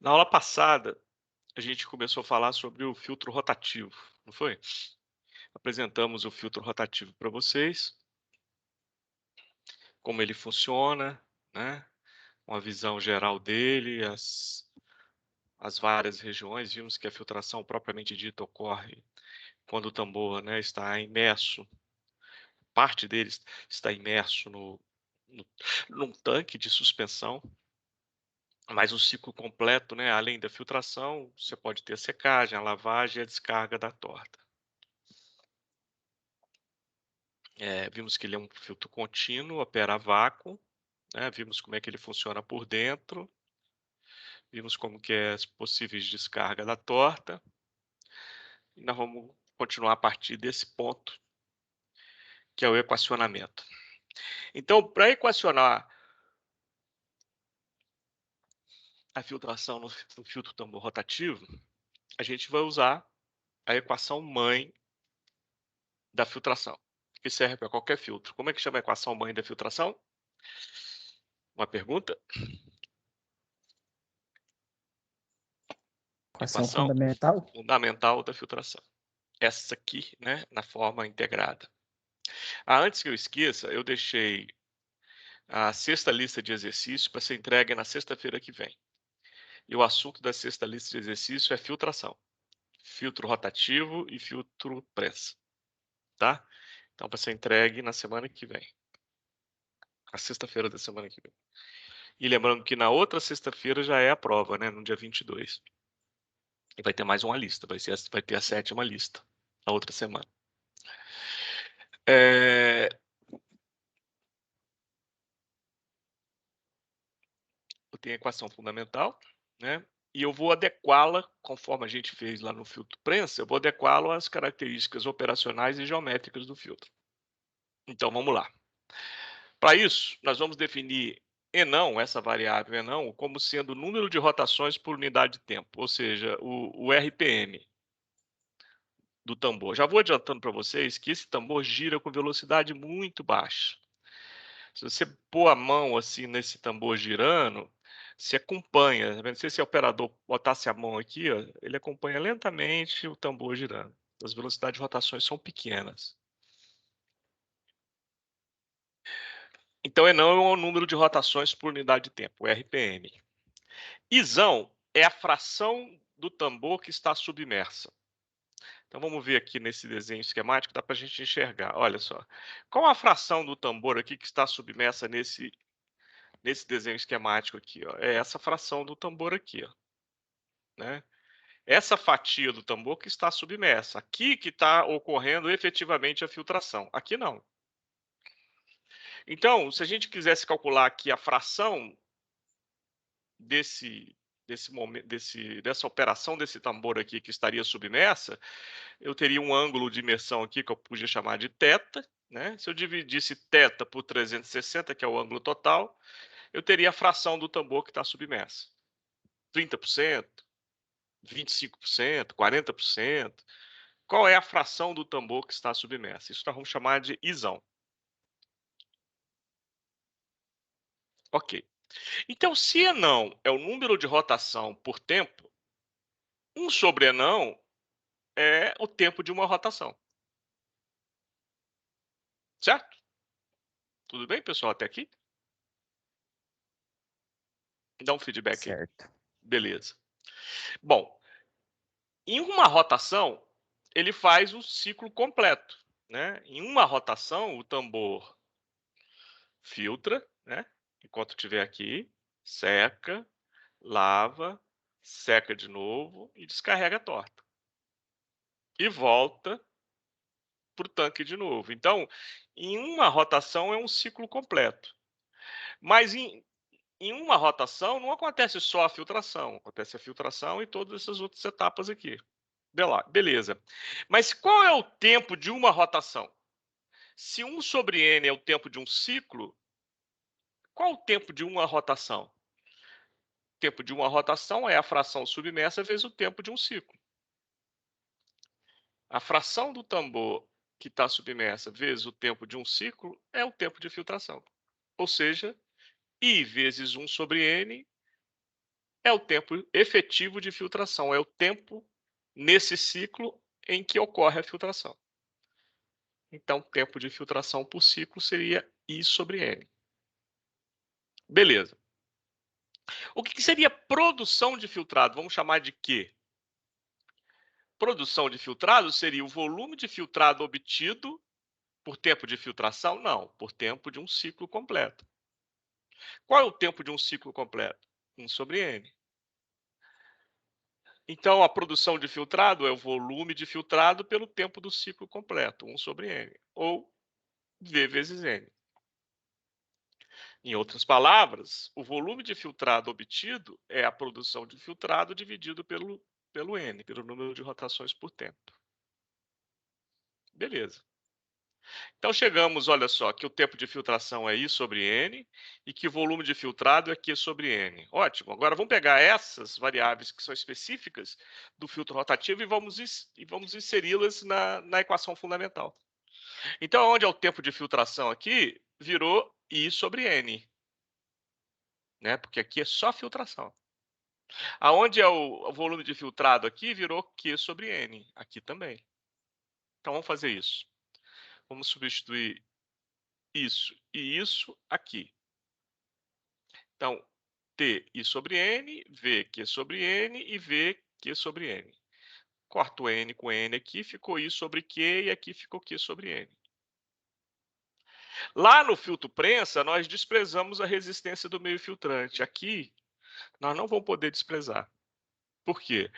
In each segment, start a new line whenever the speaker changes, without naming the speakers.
Na aula passada, a gente começou a falar sobre o filtro rotativo, não foi? Apresentamos o filtro rotativo para vocês, como ele funciona, né? Uma visão geral dele, as várias regiões. Vimos que a filtração propriamente dita ocorre quando o tambor, né, está imerso, parte dele está imerso no, num tanque de suspensão. Mas o ciclo completo, né, além da filtração, você pode ter a secagem, a lavagem e a descarga da torta. Vimos que ele é um filtro contínuo, opera a vácuo, né, vimos como é que ele funciona por dentro, vimos como que é as possíveis descarga da torta, e nós vamos continuar a partir desse ponto, que é o equacionamento. Então, para equacionar a filtração no filtro tambor rotativo, a gente vai usar a equação mãe da filtração, que serve para qualquer filtro. Como é que chama a equação mãe da filtração? Uma pergunta?
Equação
Equação
fundamental?
fundamental da filtração. Essa aqui, né, na forma integrada. Antes que eu esqueça, eu deixei a sexta lista de exercícios para ser entregue na sexta-feira que vem. E o assunto da sexta lista de exercício é filtração, filtro rotativo e filtro prensa, tá? Então, para ser entregue na semana que vem, a sexta-feira da semana que vem. E lembrando que na outra sexta-feira já é a prova, né, no dia 22. E vai ter mais uma lista, vai ter a sétima lista, na outra semana. É, eu tenho a equação fundamental, né? E eu vou adequá-la, conforme a gente fez lá no filtro prensa, eu vou adequá-lo às características operacionais e geométricas do filtro. Então vamos lá. Para isso, nós vamos definir enão, essa variável enão, como sendo o número de rotações por unidade de tempo, ou seja, o RPM do tambor. Já vou adiantando para vocês que esse tambor gira com velocidade muito baixa. Se você pôr a mão assim nesse tambor girando, se acompanha, tá vendo? Se esse operador botasse a mão aqui, ó, ele acompanha lentamente o tambor girando. As velocidades de rotações são pequenas. Então, não é o número de rotações por unidade de tempo, o RPM. Isão é a fração do tambor que está submersa. Então, vamos ver aqui nesse desenho esquemático, dá para a gente enxergar. Olha só. Qual a fração do tambor aqui que está submersa nesse desenho esquemático aqui? Ó? É essa fração do tambor aqui, ó, né? Essa fatia do tambor que está submersa. Aqui que está ocorrendo efetivamente a filtração. Aqui não. Então, se a gente quisesse calcular aqui a fração desse momento, dessa operação desse tambor aqui que estaria submersa, eu teria um ângulo de imersão aqui que eu podia chamar de θ, né? Se eu dividisse θ por 360, que é o ângulo total, eu teria a fração do tambor que está submersa. 30%, 25%, 40%. Qual é a fração do tambor que está submersa? Isso nós vamos chamar de isão. Ok. Então, se enão é o número de rotação por tempo, 1 sobre enão é o tempo de uma rotação. Certo? Tudo bem, pessoal, até aqui? Dá um feedback aí.
Certo.
Beleza. Bom, em uma rotação, ele faz o ciclo completo, né? Em uma rotação, o tambor filtra, né? Enquanto estiver aqui, seca, lava, seca de novo e descarrega a torta. E volta para o tanque de novo. Então, em uma rotação é um ciclo completo. Mas em uma rotação não acontece só a filtração, acontece a filtração e todas essas outras etapas aqui. Beleza. Mas qual é o tempo de uma rotação? Se 1 sobre n é o tempo de um ciclo, qual o tempo de uma rotação? O tempo de uma rotação é a fração submersa vezes o tempo de um ciclo. A fração do tambor que está submersa vezes o tempo de um ciclo é o tempo de filtração. Ou seja, I vezes 1 sobre N é o tempo efetivo de filtração, é o tempo nesse ciclo em que ocorre a filtração. Então, tempo de filtração por ciclo seria I sobre N. Beleza. O que seria produção de filtrado? Vamos chamar de quê? Produção de filtrado seria o volume de filtrado obtido por tempo de filtração? Não, por tempo de um ciclo completo. Qual é o tempo de um ciclo completo? 1 sobre N. Então, a produção de filtrado é o volume de filtrado pelo tempo do ciclo completo, 1 sobre N, ou V vezes N. Em outras palavras, o volume de filtrado obtido é a produção de filtrado dividido pelo N, pelo número de rotações por tempo. Beleza. Então chegamos, olha só, que o tempo de filtração é I sobre N e que o volume de filtrado é Q sobre N. Ótimo. Agora vamos pegar essas variáveis que são específicas do filtro rotativo e vamos inseri-las na equação fundamental. Então, onde é o tempo de filtração aqui, virou I sobre N, né? Porque aqui é só filtração. Aonde é o volume de filtrado aqui, virou Q sobre N, aqui também. Então vamos fazer isso. Vamos substituir isso e isso aqui. Então, T I sobre N, V Q sobre N e V Q sobre N. Corto N com N aqui, ficou I sobre Q e aqui ficou Q sobre N. Lá no filtro prensa, nós desprezamos a resistência do meio filtrante. Aqui, nós não vamos poder desprezar. Por quê?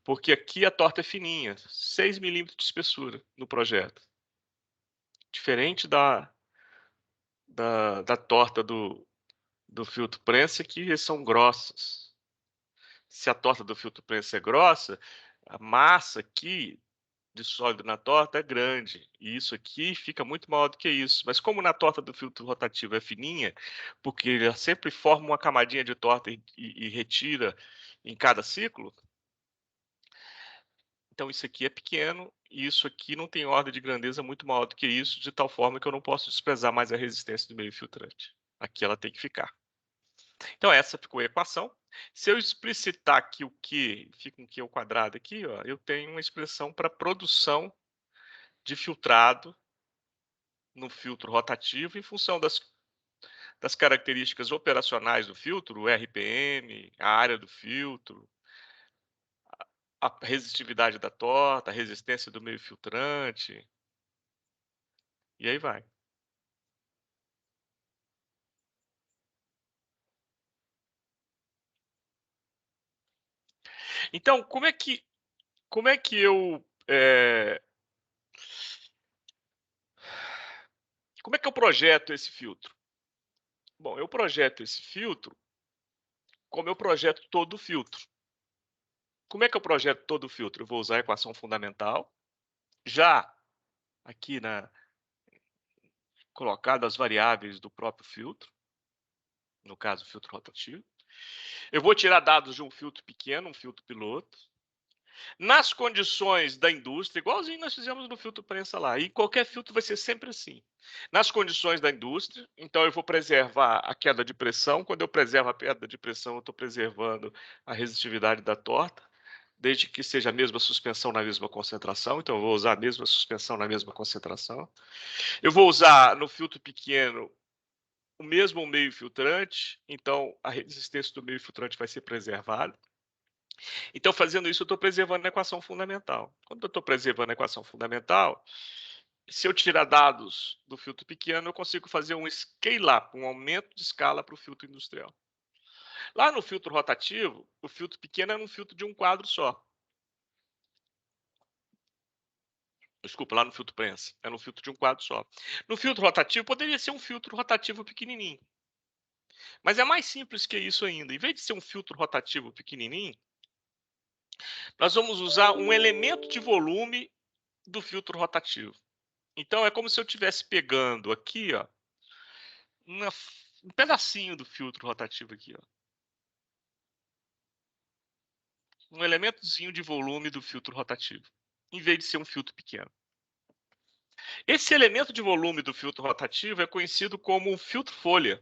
Porque aqui a torta é fininha, 6 milímetros de espessura no projeto. Diferente da torta do filtro prensa, que são grossas. Se a torta do filtro prensa é grossa, a massa aqui de sólido na torta é grande. E isso aqui fica muito maior do que isso. Mas como na torta do filtro rotativo é fininha, porque ele sempre forma uma camadinha de torta e retira em cada ciclo, então isso aqui é pequeno e isso aqui não tem ordem de grandeza muito maior do que isso, de tal forma que eu não posso desprezar mais a resistência do meio filtrante. Aqui ela tem que ficar. Então essa ficou a equação. Se eu explicitar aqui o Q, fica um Q ao quadrado aqui, ó, eu tenho uma expressão para produção de filtrado no filtro rotativo em função das características operacionais do filtro, o RPM, a área do filtro, a resistividade da torta, a resistência do meio filtrante, e aí vai. Então, como é que eu projeto esse filtro? Bom, eu projeto esse filtro como eu projeto todo o filtro. Como é que eu projeto todo o filtro? Eu vou usar a equação fundamental, já aqui colocado as variáveis do próprio filtro, no caso, o filtro rotativo. Eu vou tirar dados de um filtro pequeno, um filtro piloto, nas condições da indústria, igualzinho nós fizemos no filtro prensa lá. E qualquer filtro vai ser sempre assim. Nas condições da indústria, então eu vou preservar a queda de pressão. Quando eu preservo a queda de pressão, eu estou preservando a resistividade da torta, desde que seja a mesma suspensão na mesma concentração. Então eu vou usar a mesma suspensão na mesma concentração. Eu vou usar no filtro pequeno o mesmo meio filtrante, então a resistência do meio filtrante vai ser preservada. Então, fazendo isso, eu estou preservando a equação fundamental. Quando eu estou preservando a equação fundamental, se eu tirar dados do filtro pequeno, eu consigo fazer um scale-up, um aumento de escala para o filtro industrial. Lá no filtro rotativo, o filtro pequeno era um filtro de um quadro só. Desculpa, lá no filtro prensa, era um filtro de um quadro só. No filtro rotativo, poderia ser um filtro rotativo pequenininho. Mas é mais simples que isso ainda. Em vez de ser um filtro rotativo pequenininho, nós vamos usar um elemento de volume do filtro rotativo. Então é como se eu estivesse pegando aqui, ó, um pedacinho do filtro rotativo aqui, ó. Um elementozinho de volume do filtro rotativo, em vez de ser um filtro pequeno. Esse elemento de volume do filtro rotativo é conhecido como filtro folha.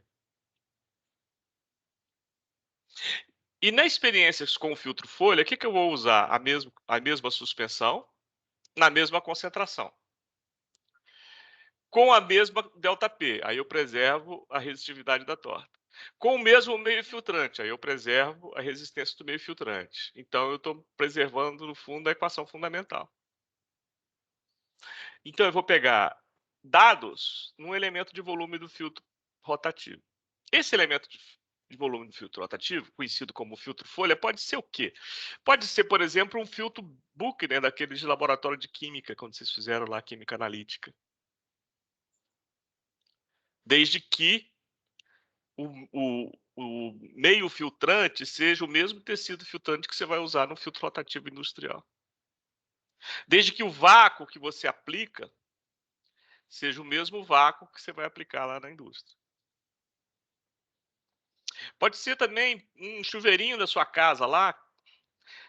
E na experiência com o filtro folha, o que eu vou usar? A mesma suspensão, na mesma concentração, com a mesma ΔP, aí eu preservo a resistividade da torta. Com o mesmo meio filtrante, aí eu preservo a resistência do meio filtrante. Então eu estou preservando, no fundo, a equação fundamental. Então eu vou pegar dados num elemento de volume do filtro rotativo. Esse elemento de volume do filtro rotativo, conhecido como filtro folha, pode ser o quê? Pode ser, por exemplo, um filtro Buchner, daqueles de laboratório de química, quando vocês fizeram lá a química analítica. Desde que o meio filtrante seja o mesmo tecido filtrante que você vai usar no filtro rotativo industrial. Desde que o vácuo que você aplica seja o mesmo vácuo que você vai aplicar lá na indústria. Pode ser também um chuveirinho da sua casa lá,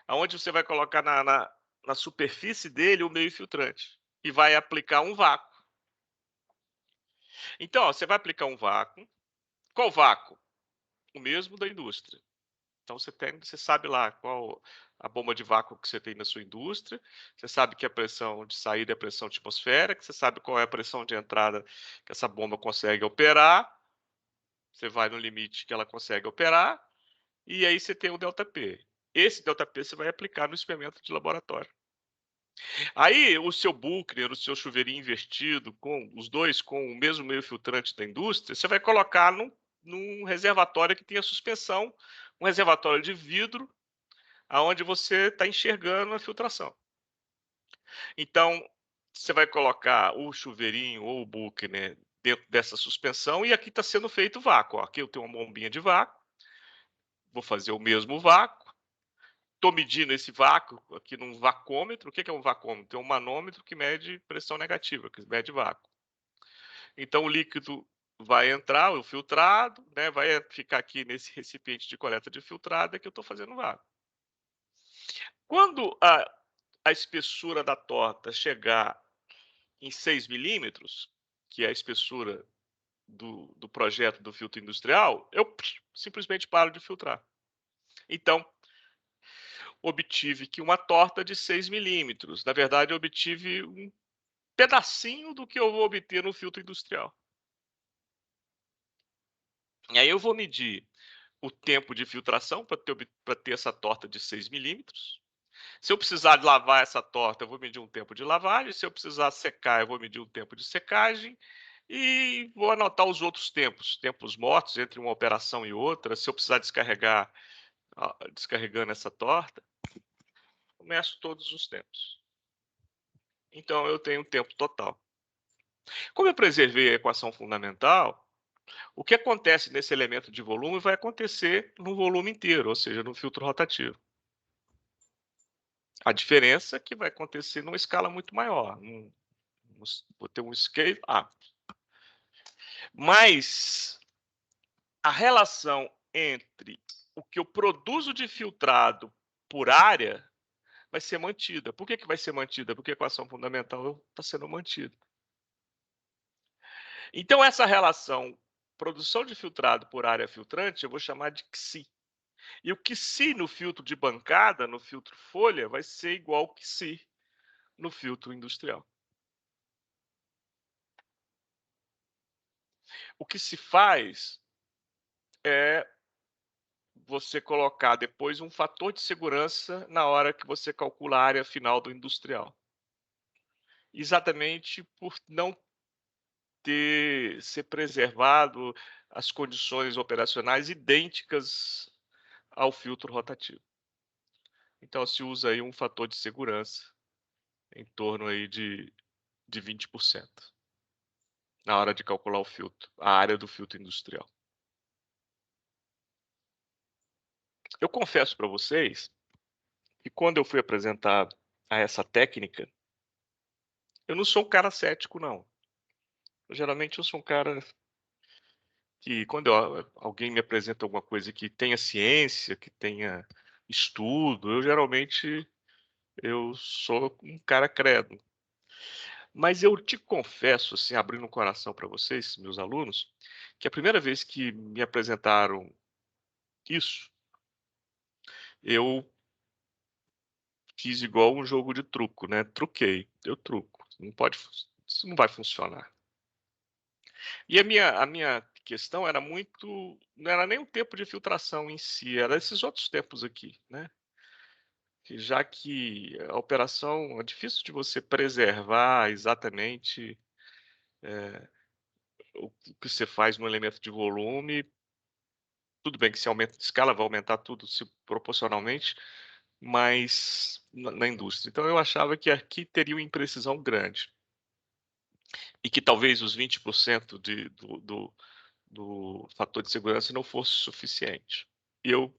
onde você vai colocar na superfície dele o meio filtrante e vai aplicar um vácuo. Então, ó, você vai aplicar um vácuo. Qual vácuo? O mesmo da indústria. Então você sabe lá qual a bomba de vácuo que você tem na sua indústria, você sabe que a pressão de saída é a pressão atmosférica, você sabe qual é a pressão de entrada que essa bomba consegue operar, você vai no limite que ela consegue operar, e aí você tem o ΔP. Esse ΔP você vai aplicar no experimento de laboratório. Aí o seu Buchner, o seu chuveirinho invertido, com os dois com o mesmo meio filtrante da indústria, você vai colocar num reservatório que tenha suspensão, um reservatório de vidro, aonde você está enxergando a filtração. Então, você vai colocar o chuveirinho ou o Buchner dentro dessa suspensão e aqui está sendo feito vácuo. Ó, aqui eu tenho uma bombinha de vácuo, vou fazer o mesmo vácuo, estou medindo esse vácuo aqui num vacômetro. O que é um vacômetro? É um manômetro que mede pressão negativa, que mede vácuo. Então, o líquido vai entrar, o filtrado, né, vai ficar aqui nesse recipiente de coleta de filtrado, é que eu estou fazendo vácuo. Quando a espessura da torta chegar em 6 milímetros, que é a espessura do projeto do filtro industrial, eu simplesmente paro de filtrar. Então, obtive que uma torta de 6 milímetros, na verdade, eu obtive um pedacinho do que eu vou obter no filtro industrial. E aí eu vou medir o tempo de filtração para ter essa torta de 6 milímetros. Se eu precisar de lavar essa torta, eu vou medir um tempo de lavagem. Se eu precisar secar, eu vou medir um tempo de secagem. E vou anotar os outros tempos mortos entre uma operação e outra. Se eu precisar descarregar, descarregando essa torta, eu meço todos os tempos. Então eu tenho um tempo total. Como eu preservei a equação fundamental, o que acontece nesse elemento de volume vai acontecer no volume inteiro, ou seja, no filtro rotativo. A diferença é que vai acontecer numa escala muito maior. Vou ter um scale up. Mas a relação entre o que eu produzo de filtrado por área vai ser mantida. Por que vai ser mantida? Porque a equação fundamental está sendo mantida. Então, essa relação produção de filtrado por área filtrante, eu vou chamar de Xi. E o Xi no filtro de bancada, no filtro folha, vai ser igual ao Xi no filtro industrial. O que se faz é você colocar depois um fator de segurança na hora que você calcula a área final do industrial. Exatamente por não ser preservado as condições operacionais idênticas ao filtro rotativo. Então se usa aí um fator de segurança em torno aí de 20% na hora de calcular o filtro, a área do filtro industrial. Eu confesso para vocês que quando eu fui apresentado a essa técnica, eu não sou um cara cético, não. Geralmente eu sou um cara que quando alguém me apresenta alguma coisa que tenha ciência, que tenha estudo, eu geralmente eu sou um cara credo. Mas eu te confesso, assim, abrindo o coração para vocês, meus alunos, que a primeira vez que me apresentaram isso, eu fiz igual um jogo de truco, né? Truquei, deu truco. Isso não vai funcionar. E a minha questão era muito, não era nem o tempo de filtração em si, era esses outros tempos aqui, né? Já que a operação é difícil de você preservar exatamente o que você faz no elemento de volume. Tudo bem que se aumenta de escala, vai aumentar tudo proporcionalmente, mas na indústria. Então eu achava que aqui teria uma imprecisão grande e que talvez os 20% do fator de segurança não fosse suficiente. E eu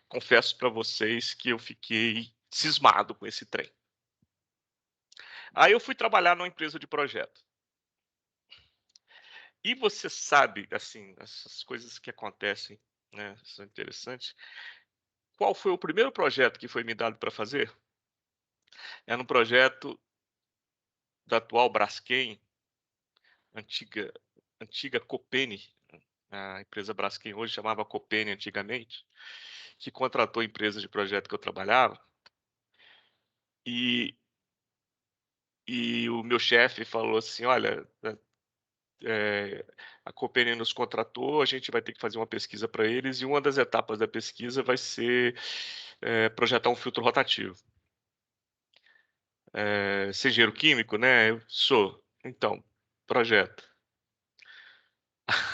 confesso para vocês que eu fiquei cismado com esse trem. Aí eu fui trabalhar numa empresa de projeto. E você sabe, assim, essas coisas que acontecem, né, são interessantes. Qual foi o primeiro projeto que foi me dado para fazer? Era um projeto da atual Braskem, antiga antiga Copene, a empresa Braskem hoje chamava Copene antigamente, que contratou a empresa de projeto que eu trabalhava, e o meu chefe falou assim: "Olha, a Copene nos contratou, a gente vai ter que fazer uma pesquisa para eles, e uma das etapas da pesquisa vai ser, projetar um filtro rotativo". Você é engenheiro químico, né? Eu sou. Então, projeto.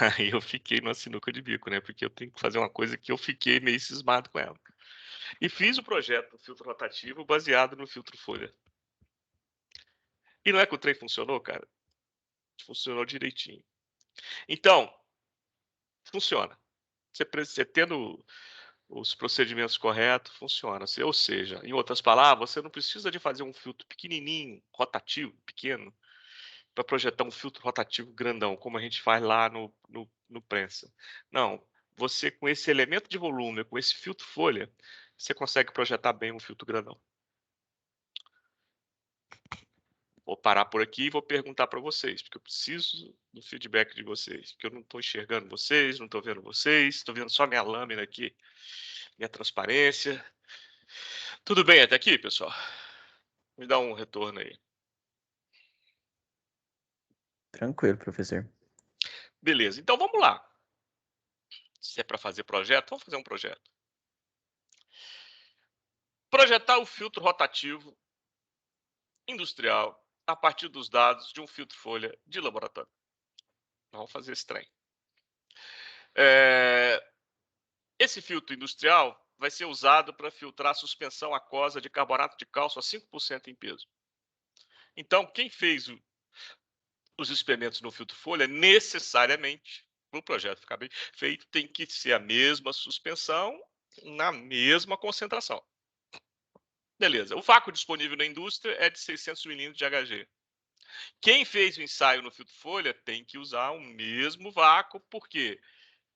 Aí eu fiquei numa sinuca de bico, né? Porque eu tenho que fazer uma coisa que eu fiquei meio cismado com ela. E fiz o projeto do filtro rotativo baseado no filtro folha. E não é que o trem funcionou, cara? Funcionou direitinho. Então, funciona. Você tendo os procedimentos corretos, funciona. Ou seja, em outras palavras, você não precisa de fazer um filtro pequenininho, rotativo, pequeno, para projetar um filtro rotativo grandão, como a gente faz lá no prensa. Não, você com esse elemento de volume, com esse filtro folha, você consegue projetar bem um filtro grandão. Vou parar por aqui e vou perguntar para vocês, porque eu preciso do feedback de vocês, porque eu não estou enxergando vocês, não estou vendo vocês, estou vendo só minha lâmina aqui, minha transparência. Tudo bem até aqui, pessoal? Me dá um retorno aí.
Tranquilo, professor.
Beleza, então vamos lá. Se é para fazer projeto, vamos fazer um projeto. Projetar o filtro rotativo industrial a partir dos dados de um filtro folha de laboratório. Vamos fazer esse trem. Esse filtro industrial vai ser usado para filtrar suspensão aquosa de carbonato de cálcio a 5% em peso. Então, quem fez os experimentos no filtro folha, necessariamente, para o projeto ficar bem feito, tem que ser a mesma suspensão na mesma concentração. Beleza. O vácuo disponível na indústria é de 600 milímetros de Hg. Quem fez o ensaio no filtro folha tem que usar o mesmo vácuo, por quê?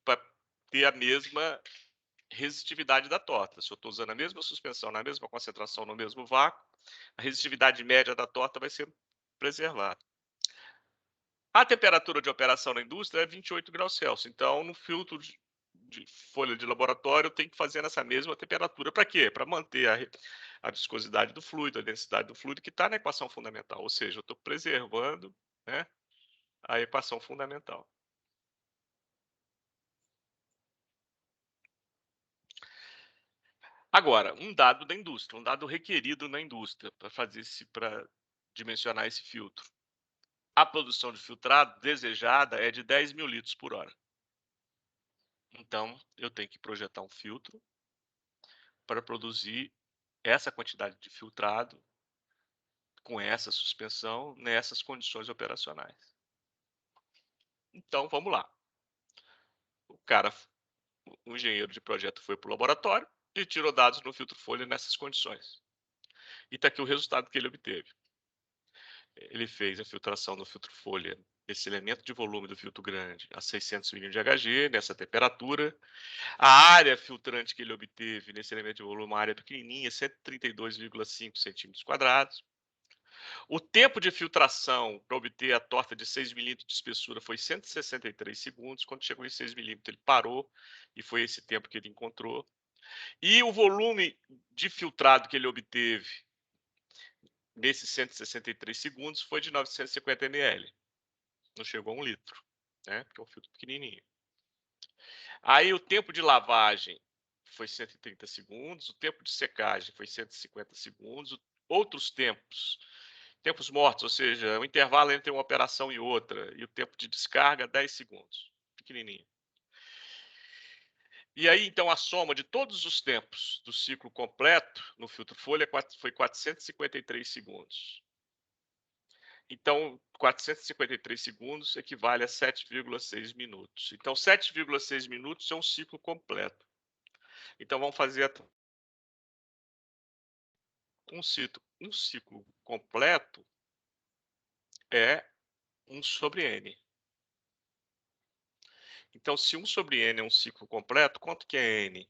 Para ter a mesma resistividade da torta. Se eu estou usando a mesma suspensão, na mesma concentração, no mesmo vácuo, a resistividade média da torta vai ser preservada. A temperatura de operação na indústria é 28 graus Celsius. Então, no filtro de folha de laboratório, tem que fazer nessa mesma temperatura. Para quê? Para manter a viscosidade do fluido, a densidade do fluido, que está na equação fundamental. Ou seja, eu estou preservando, né, a equação fundamental. Agora, um dado da indústria, um dado requerido na indústria para dimensionar esse filtro. A produção de filtrado desejada é de 10 mil litros por hora. Então, eu tenho que projetar um filtro para produzir essa quantidade de filtrado com essa suspensão nessas condições operacionais. Então, vamos lá. O engenheiro de projeto foi para o laboratório e tirou dados no filtro folha nessas condições. E está aqui o resultado que ele obteve. Ele fez a filtração no filtro folha, esse elemento de volume do filtro grande, a 600 milímetros de Hg, nessa temperatura. A área filtrante que ele obteve nesse elemento de volume, uma área pequenininha, 132,5 centímetros quadrados. O tempo de filtração para obter a torta de 6 milímetros de espessura foi 163 segundos. Quando chegou em 6 milímetros, ele parou, e foi esse tempo que ele encontrou. E o volume de filtrado que ele obteve nesses 163 segundos foi de 950 ml. Não chegou a 1 litro, né? Porque é um filtro pequenininho. Aí o tempo de lavagem foi 130 segundos, o tempo de secagem foi 150 segundos, outros tempos mortos, ou seja, o intervalo entre uma operação e outra, e o tempo de descarga, 10 segundos, pequenininho. E aí, então, a soma de todos os tempos do ciclo completo no filtro folha foi 453 segundos. Então, 453 segundos equivale a 7,6 minutos. Então, 7,6 minutos é um ciclo completo. Então, vamos fazer um ciclo completo é 1 sobre n. Então, se 1 sobre n é um ciclo completo, quanto que é n?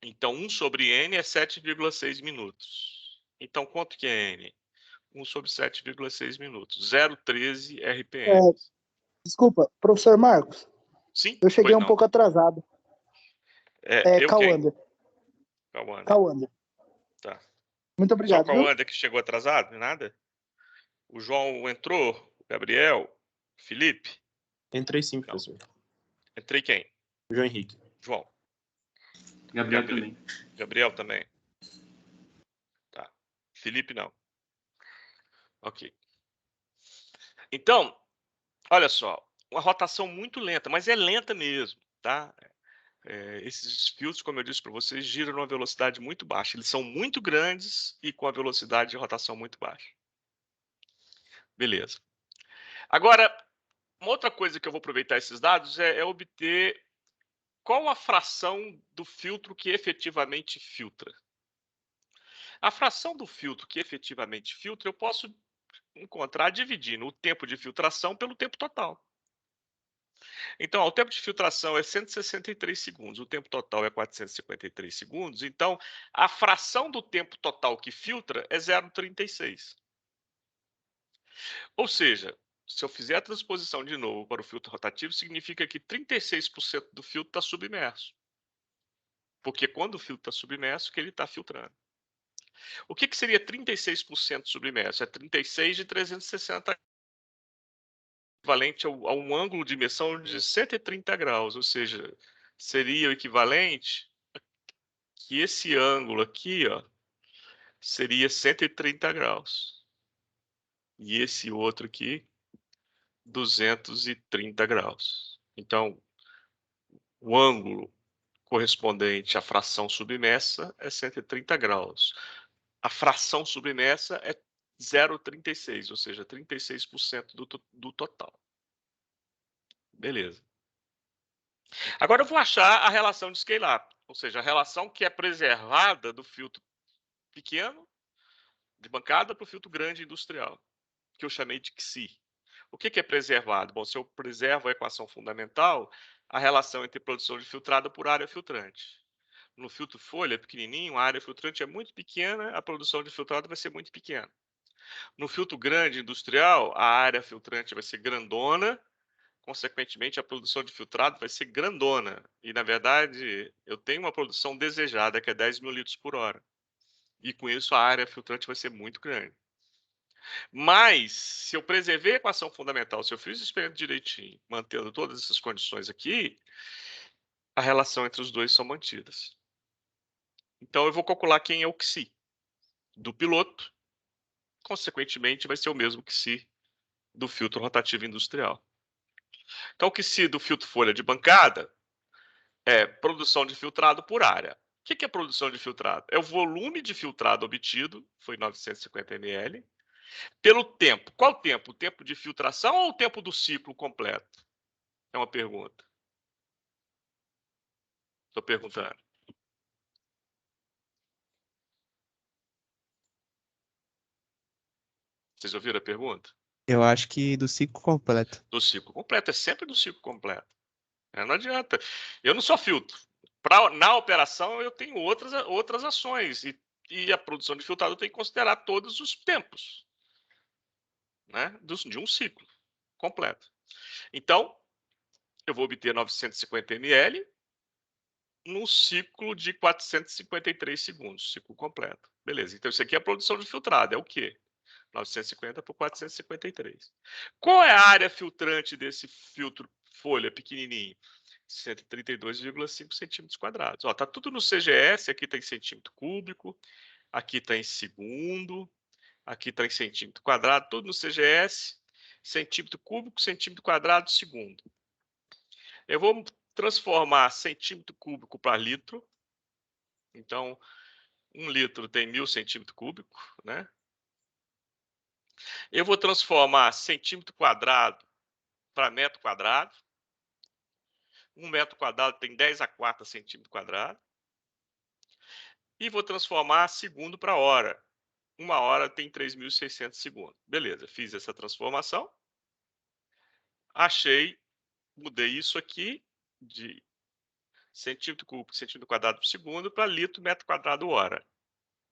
Então, 1 sobre n é 7,6 minutos. Então, quanto que é n? 1 sobre 7,6 minutos. 0,13 RPM.
Desculpa, professor Marcos.
Sim?
Eu cheguei
Pois
um
não.
pouco atrasado.
Eu quem?
Cauander.
Cauander.
Cauander.
Tá.
Muito
Só o
obrigado, viu?
Cauander que chegou atrasado? Nada? O João entrou? O Gabriel? Felipe?
Entrei sim,
Não.
professor.
Entrei quem?
João Henrique.
João.
Gabriel também.
Gabriel também. Tá. Felipe não. Ok. Então, olha só, uma rotação muito lenta, mas é lenta mesmo, tá? Esses filtros, como eu disse para vocês, giram numa velocidade muito baixa. Eles são muito grandes e com a velocidade de rotação muito baixa. Beleza. Agora, uma outra coisa que eu vou aproveitar esses dados é obter qual a fração do filtro que efetivamente filtra. A fração do filtro que efetivamente filtra, eu posso encontrar dividindo o tempo de filtração pelo tempo total. Então, o tempo de filtração é 163 segundos, o tempo total é 453 segundos, então a fração do tempo total que filtra é 0,36. Ou seja, se eu fizer a transposição de novo para o filtro rotativo, significa que 36% do filtro está submerso. Porque quando o filtro está submerso, que ele está filtrando. O que seria 36% submerso? É 36 de 360, equivalente a um ângulo de imersão de 130 graus, ou seja, seria o equivalente que esse ângulo aqui, ó, seria 130 graus. E esse outro aqui, 230 graus. Então, o ângulo correspondente à fração submersa é 130 graus. A fração submersa é 0,36, ou seja, 36% do total. Beleza. Agora eu vou achar a relação de scale-up, ou seja, a relação que é preservada do filtro pequeno de bancada para o filtro grande industrial, que eu chamei de XI. O que é preservado? Bom, se eu preservo a equação fundamental, a relação entre produção de filtrado por área filtrante. No filtro folha pequenininho, a área filtrante é muito pequena, a produção de filtrado vai ser muito pequena. No filtro grande industrial, a área filtrante vai ser grandona, consequentemente a produção de filtrado vai ser grandona. E, na verdade, eu tenho uma produção desejada, que é 10 mil litros por hora. E com isso a área filtrante vai ser muito grande. Mas, se eu preservei a equação fundamental, se eu fiz o experimento direitinho, mantendo todas essas condições aqui, a relação entre os dois são mantidas. Então, eu vou calcular quem é o XI do piloto, consequentemente, vai ser o mesmo XI do filtro rotativo industrial. Então, o QSI do filtro folha de bancada é produção de filtrado por área. O que é produção de filtrado? É o volume de filtrado obtido, foi 950 ml, pelo tempo. Qual tempo? O tempo de filtração ou o tempo do ciclo completo? É uma pergunta. Estou perguntando. Vocês ouviram a pergunta?
Eu acho que do ciclo completo.
Do ciclo completo, é sempre do ciclo completo. Não adianta. Eu não sou filtro. Na operação, eu tenho outras ações. E a produção de filtrado tem que considerar todos os tempos, né, de um ciclo completo. Então, eu vou obter 950 ml num ciclo de 453 segundos, ciclo completo. Beleza, então isso aqui é a produção de filtrado, é o quê? 950 por 453. Qual é a área filtrante desse filtro folha pequenininho? 132,5 centímetros quadrados. Ó, tá tudo no CGS, aqui está em centímetro cúbico, aqui está em segundo, aqui está em centímetro quadrado, tudo no CGS, centímetro cúbico, centímetro quadrado, segundo. Eu vou transformar centímetro cúbico para litro. Então, 1 litro tem 1000 centímetros cúbicos, né? Eu vou transformar centímetro quadrado para metro quadrado. 1 metro quadrado tem 10 a 4 centímetro quadrado. E vou transformar segundo para hora. 1 hora tem 3.600 segundos. Beleza, fiz essa transformação. Achei, mudei isso aqui de centímetro cúbico, centímetro quadrado por segundo para litro, metro quadrado, hora.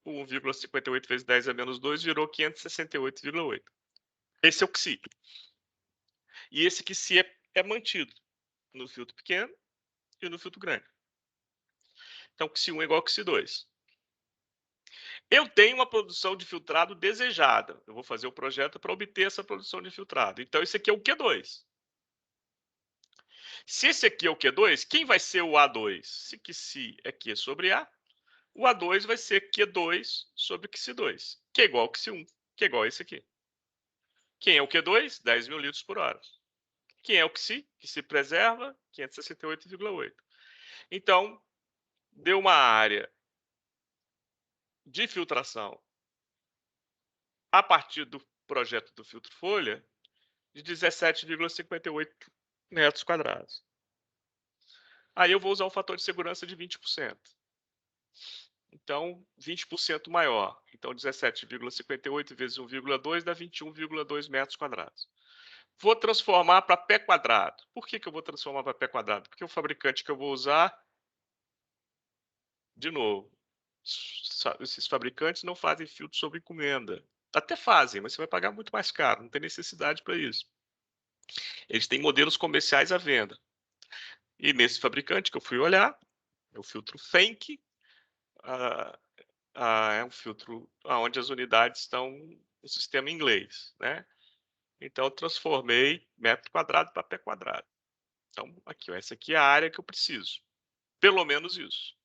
1,58 vezes 10 a menos 2 virou 568,8. Esse é o QSI. E esse QSI é mantido no filtro pequeno e no filtro grande. Então, QSI1 é igual a QSI2. Eu tenho uma produção de filtrado desejada. Eu vou fazer o projeto para obter essa produção de filtrado. Então, esse aqui é o Q2. Se esse aqui é o Q2, quem vai ser o A2? Se QSI é Q sobre A, o A2 vai ser Q2 sobre QSI2, que é igual ao QSI1, que é igual a esse aqui. Quem é o Q2? 10.000 litros por hora. Quem é o QSI? Que se preserva, 568,8. Então, deu uma área de filtração a partir do projeto do filtro folha de 17,58 metros quadrados. Aí eu vou usar um fator de segurança de 20%. Então, 20% maior. Então, 17,58 vezes 1,2 dá 21,2 metros quadrados. Vou transformar para pé quadrado. Por que eu vou transformar para pé quadrado? Porque o fabricante que eu vou usar, de novo, esses fabricantes não fazem filtro sob encomenda. Até fazem, mas você vai pagar muito mais caro, não tem necessidade para isso. Eles têm modelos comerciais à venda. E nesse fabricante que eu fui olhar, é o filtro Fenck, é um filtro onde as unidades estão no sistema inglês, né? Então, eu transformei metro quadrado para pé quadrado. Então, aqui, ó, essa aqui é a área que eu preciso. Pelo menos isso.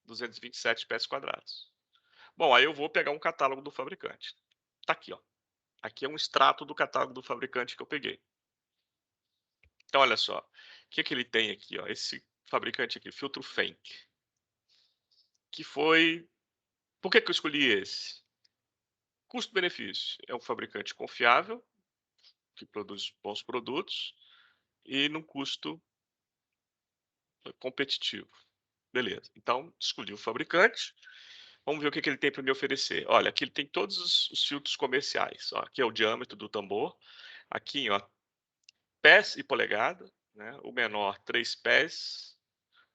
227 pés quadrados. Bom, aí eu vou pegar um catálogo do fabricante. Tá aqui, ó. Aqui é um extrato do catálogo do fabricante que eu peguei. Então, olha só. O que ele tem aqui, ó? Esse fabricante aqui, filtro Fenck. Que foi... Por que eu escolhi esse? Custo-benefício. É um fabricante confiável, que produz bons produtos e num custo competitivo. Beleza. Então, escolhi o fabricante. Vamos ver o que ele tem para me oferecer. Olha, aqui ele tem todos os filtros comerciais. Ó, aqui é o diâmetro do tambor. Aqui, ó, pés e polegada. Né? O menor, 3 pés.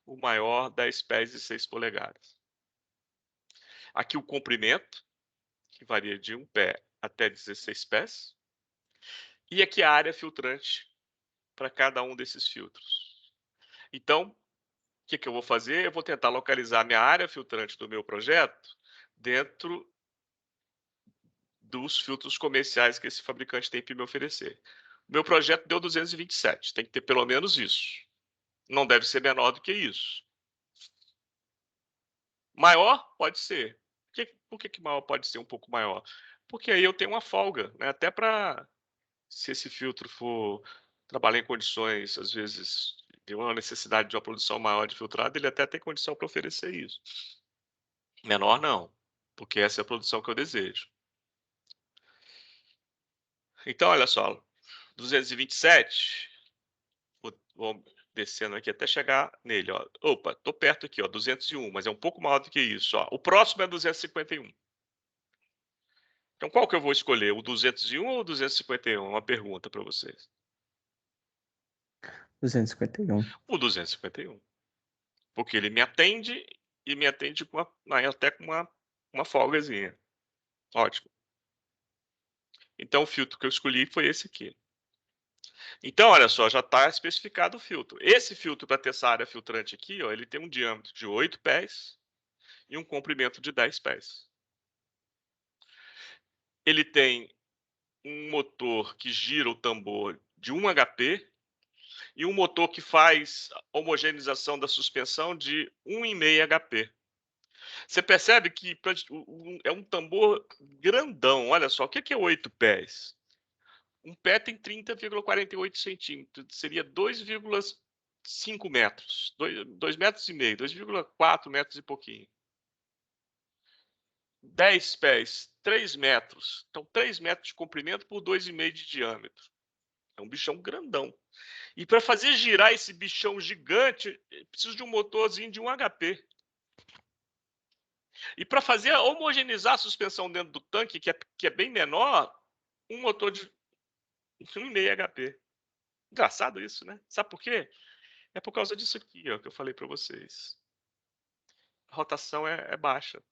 O maior, 10 pés e 6 polegadas. Aqui o comprimento, que varia de 1 pé até 16 pés. E aqui a área filtrante para cada um desses filtros. Então, o que eu vou fazer? Eu vou tentar localizar minha área filtrante do meu projeto dentro dos filtros comerciais que esse fabricante tem para me oferecer. O meu projeto deu 227, tem que ter pelo menos isso. Não deve ser menor do que isso. Maior? Pode ser. Por que maior pode ser um pouco maior? Porque aí eu tenho uma folga, né? Até para, se esse filtro for trabalhar em condições, às vezes, de uma necessidade de uma produção maior de filtrado, ele até tem condição para oferecer isso. Menor não, porque essa é a produção que eu desejo. Então, olha só, 227, vou descendo aqui até chegar nele, ó. Opa, tô perto aqui, ó, 201, mas é um pouco maior do que isso, ó. O próximo é 251. Então, qual que eu vou escolher, o 201 ou o 251? Uma pergunta para vocês.
251.
O 251. Porque ele me atende e me atende com até com uma folgazinha. Ótimo. Então, o filtro que eu escolhi foi esse aqui. Então, olha só, já está especificado o filtro. Esse filtro para ter essa área filtrante aqui, ó, ele tem um diâmetro de 8 pés e um comprimento de 10 pés. Ele tem um motor que gira o tambor de 1 HP e um motor que faz a homogeneização da suspensão de 1,5 HP. Você percebe que é um tambor grandão. Olha só, o que é 8 pés? Um pé tem 30,48 centímetros, seria 2,5 metros, 2 metros e meio, 2,4 metros e pouquinho. 10 pés, 3 metros. Então, 3 metros de comprimento por 2,5 de diâmetro. É um bichão grandão. E para fazer girar esse bichão gigante, preciso de um motorzinho de 1 HP. E para fazer homogeneizar a suspensão dentro do tanque, que é bem menor, um motor de 1,5 HP. Engraçado isso, né? Sabe por quê? É por causa disso aqui, ó, que eu falei para vocês. A rotação é baixa.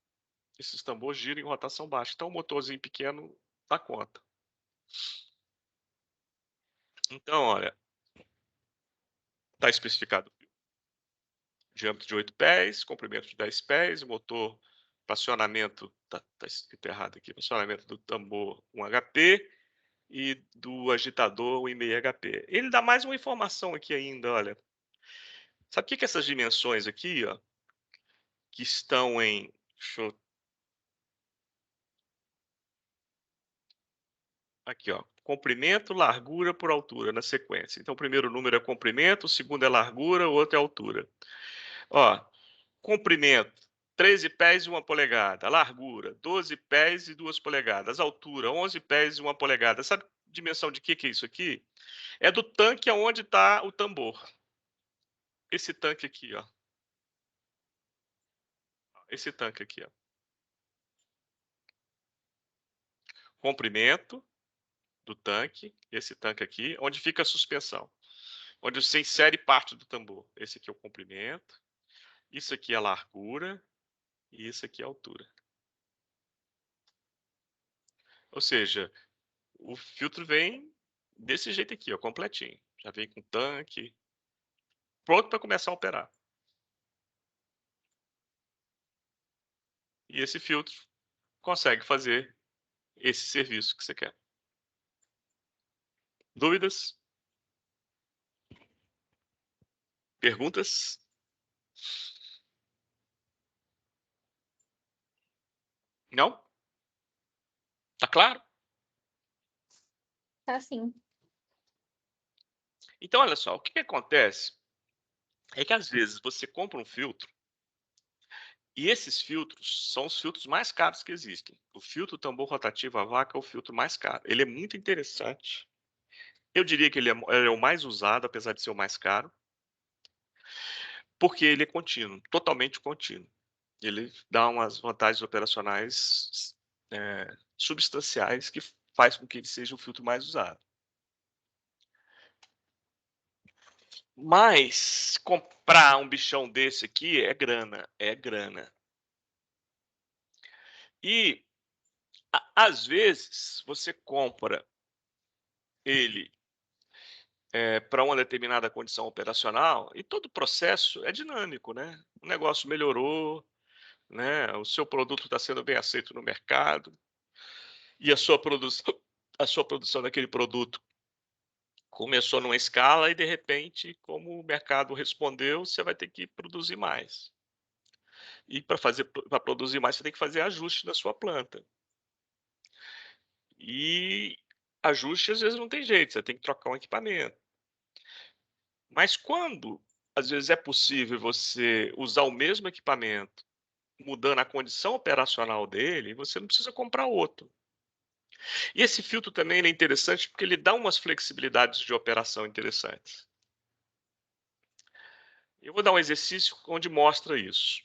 Esses tambores giram em rotação baixa. Então, o motorzinho pequeno dá conta. Então, olha, está especificado diâmetro de 8 pés, comprimento de 10 pés, o motor, fracionamento, tá escrito errado aqui, fracionamento do tambor 1 HP e do agitador 1,5 HP. Ele dá mais uma informação aqui ainda, olha. Sabe o que essas dimensões aqui, ó, que estão em... Deixa eu... Aqui, ó, comprimento, largura por altura, na sequência. Então, o primeiro número é comprimento, o segundo é largura, o outro é altura. Ó, comprimento, 13 pés e 1 polegada. Largura, 12 pés e 2 polegadas. Altura, 11 pés e 1 polegada. Sabe dimensão de que é isso aqui? É do tanque onde está o tambor. Esse tanque aqui, ó. Esse tanque aqui, ó. Comprimento do tanque, esse tanque aqui, onde fica a suspensão. Onde você insere parte do tambor. Esse aqui é o comprimento. Isso aqui é a largura. E isso aqui é a altura. Ou seja, o filtro vem desse jeito aqui, ó, completinho. Já vem com tanque, pronto para começar a operar. E esse filtro consegue fazer esse serviço que você quer. Dúvidas? Perguntas? Não? Tá claro?
Tá sim.
Então, olha só, o que acontece é que às vezes você compra um filtro e esses filtros são os filtros mais caros que existem. O filtro tambor rotativo a vácuo é o filtro mais caro. Ele é muito interessante. Eu diria que ele é o mais usado, apesar de ser o mais caro, porque ele é contínuo, totalmente contínuo. Ele dá umas vantagens operacionais substanciais que faz com que ele seja o filtro mais usado. Mas comprar um bichão desse aqui é grana, é grana. E às vezes você compra ele para uma determinada condição operacional e todo o processo é dinâmico, né? O negócio melhorou, né? O seu produto está sendo bem aceito no mercado e a sua produção daquele produto começou numa escala e de repente, como o mercado respondeu, você vai ter que produzir mais. E para produzir mais, você tem que fazer ajuste na sua planta. E ajuste às vezes não tem jeito, você tem que trocar um equipamento. Mas quando às vezes é possível você usar o mesmo equipamento, mudando a condição operacional dele, você não precisa comprar outro. E esse filtro também ele é interessante porque ele dá umas flexibilidades de operação interessantes. Eu vou dar um exercício onde mostra isso.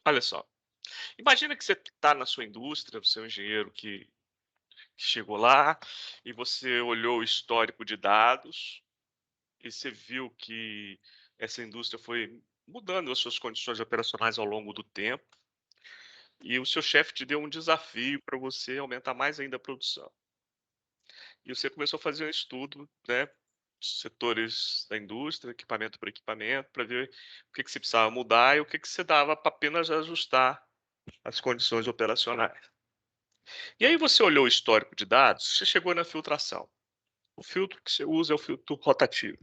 Olha só. Imagina que você está na sua indústria, você é um engenheiro que chegou lá e você olhou o histórico de dados e você viu que essa indústria foi mudando as suas condições operacionais ao longo do tempo e o seu chefe te deu um desafio para você aumentar mais ainda a produção. e você começou a fazer um estudo, né, setores da indústria, equipamento por equipamento, para ver o que você precisava mudar e o que você dava para apenas ajustar as condições operacionais. E aí você olhou o histórico de dados, você chegou na filtração. O filtro que você usa é o filtro rotativo.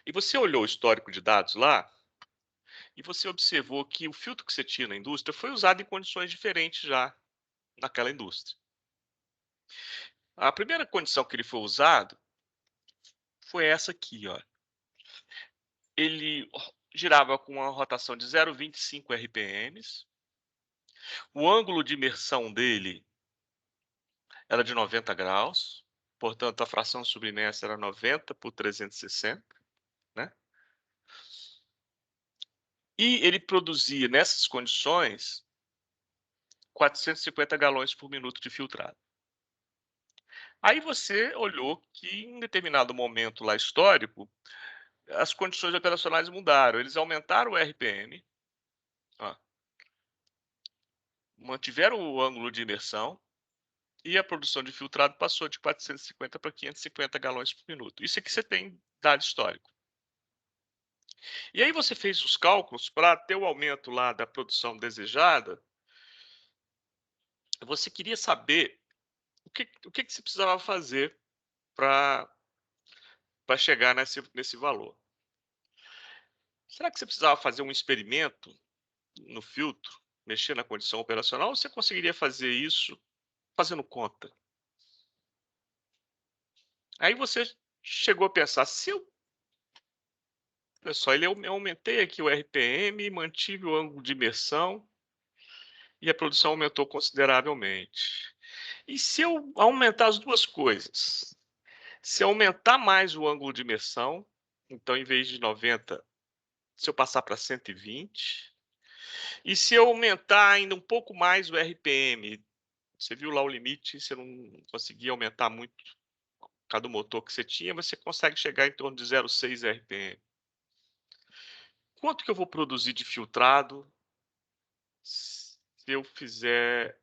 E você olhou o histórico de dados lá e você observou que o filtro que você tinha na indústria foi usado em condições diferentes já naquela indústria. A primeira condição que ele foi usado foi essa aqui, ó. Ele girava com uma rotação de 0,25 RPMs. O ângulo de imersão dele era de 90 graus. Portanto, a fração submersa era 90 por 360, né? E ele produzia, nessas condições, 450 galões por minuto de filtrado. Aí você olhou que, em determinado momento lá histórico, as condições operacionais mudaram. Eles aumentaram o RPM, ó, mantiveram o ângulo de imersão e a produção de filtrado passou de 450 para 550 galões por minuto. Isso aqui você tem dado histórico. E aí você fez os cálculos para ter o aumento lá da produção desejada. Você queria saber o que você precisava fazer para chegar nesse valor. Será que você precisava fazer um experimento no filtro, mexer na condição operacional, ou você conseguiria fazer isso fazendo conta? Aí você chegou a pensar, olha só, eu aumentei aqui o RPM, mantive o ângulo de imersão e a produção aumentou consideravelmente. E se eu aumentar as duas coisas? Se eu aumentar mais o ângulo de imersão, então em vez de 90, se eu passar para 120, e se eu aumentar ainda um pouco mais o RPM, você viu lá o limite, você não conseguia aumentar muito cada motor que você tinha, você consegue chegar em torno de 0,6 RPM. Quanto que eu vou produzir de filtrado se eu fizer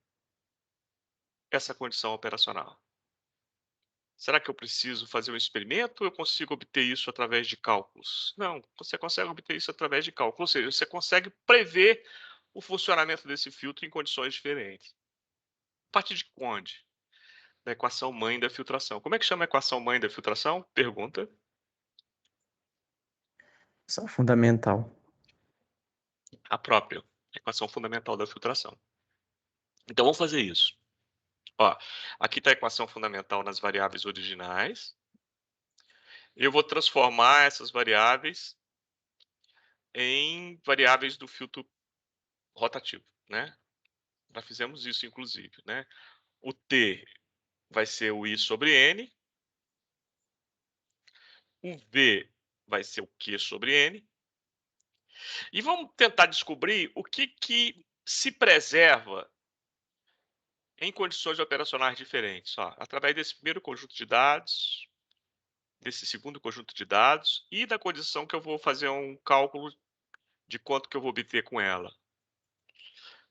essa condição operacional? Será que eu preciso fazer um experimento ou eu consigo obter isso através de cálculos? Não, você consegue obter isso através de cálculos, ou seja, você consegue prever o funcionamento desse filtro em condições diferentes. A partir de onde? Da equação mãe da filtração. Como é que chama a equação mãe da filtração? Pergunta.
Só fundamental.
A própria equação fundamental da filtração. Então vamos fazer isso. Ó, aqui está a equação fundamental nas variáveis originais. Eu vou transformar essas variáveis em variáveis do filtro rotativo, né? Já fizemos isso, inclusive, né? O T vai ser o I sobre N. O V vai ser o Q sobre N. E vamos tentar descobrir o que se preserva em condições operacionais diferentes. Ó, através desse primeiro conjunto de dados, desse segundo conjunto de dados e da condição que eu vou fazer um cálculo de quanto que eu vou obter com ela.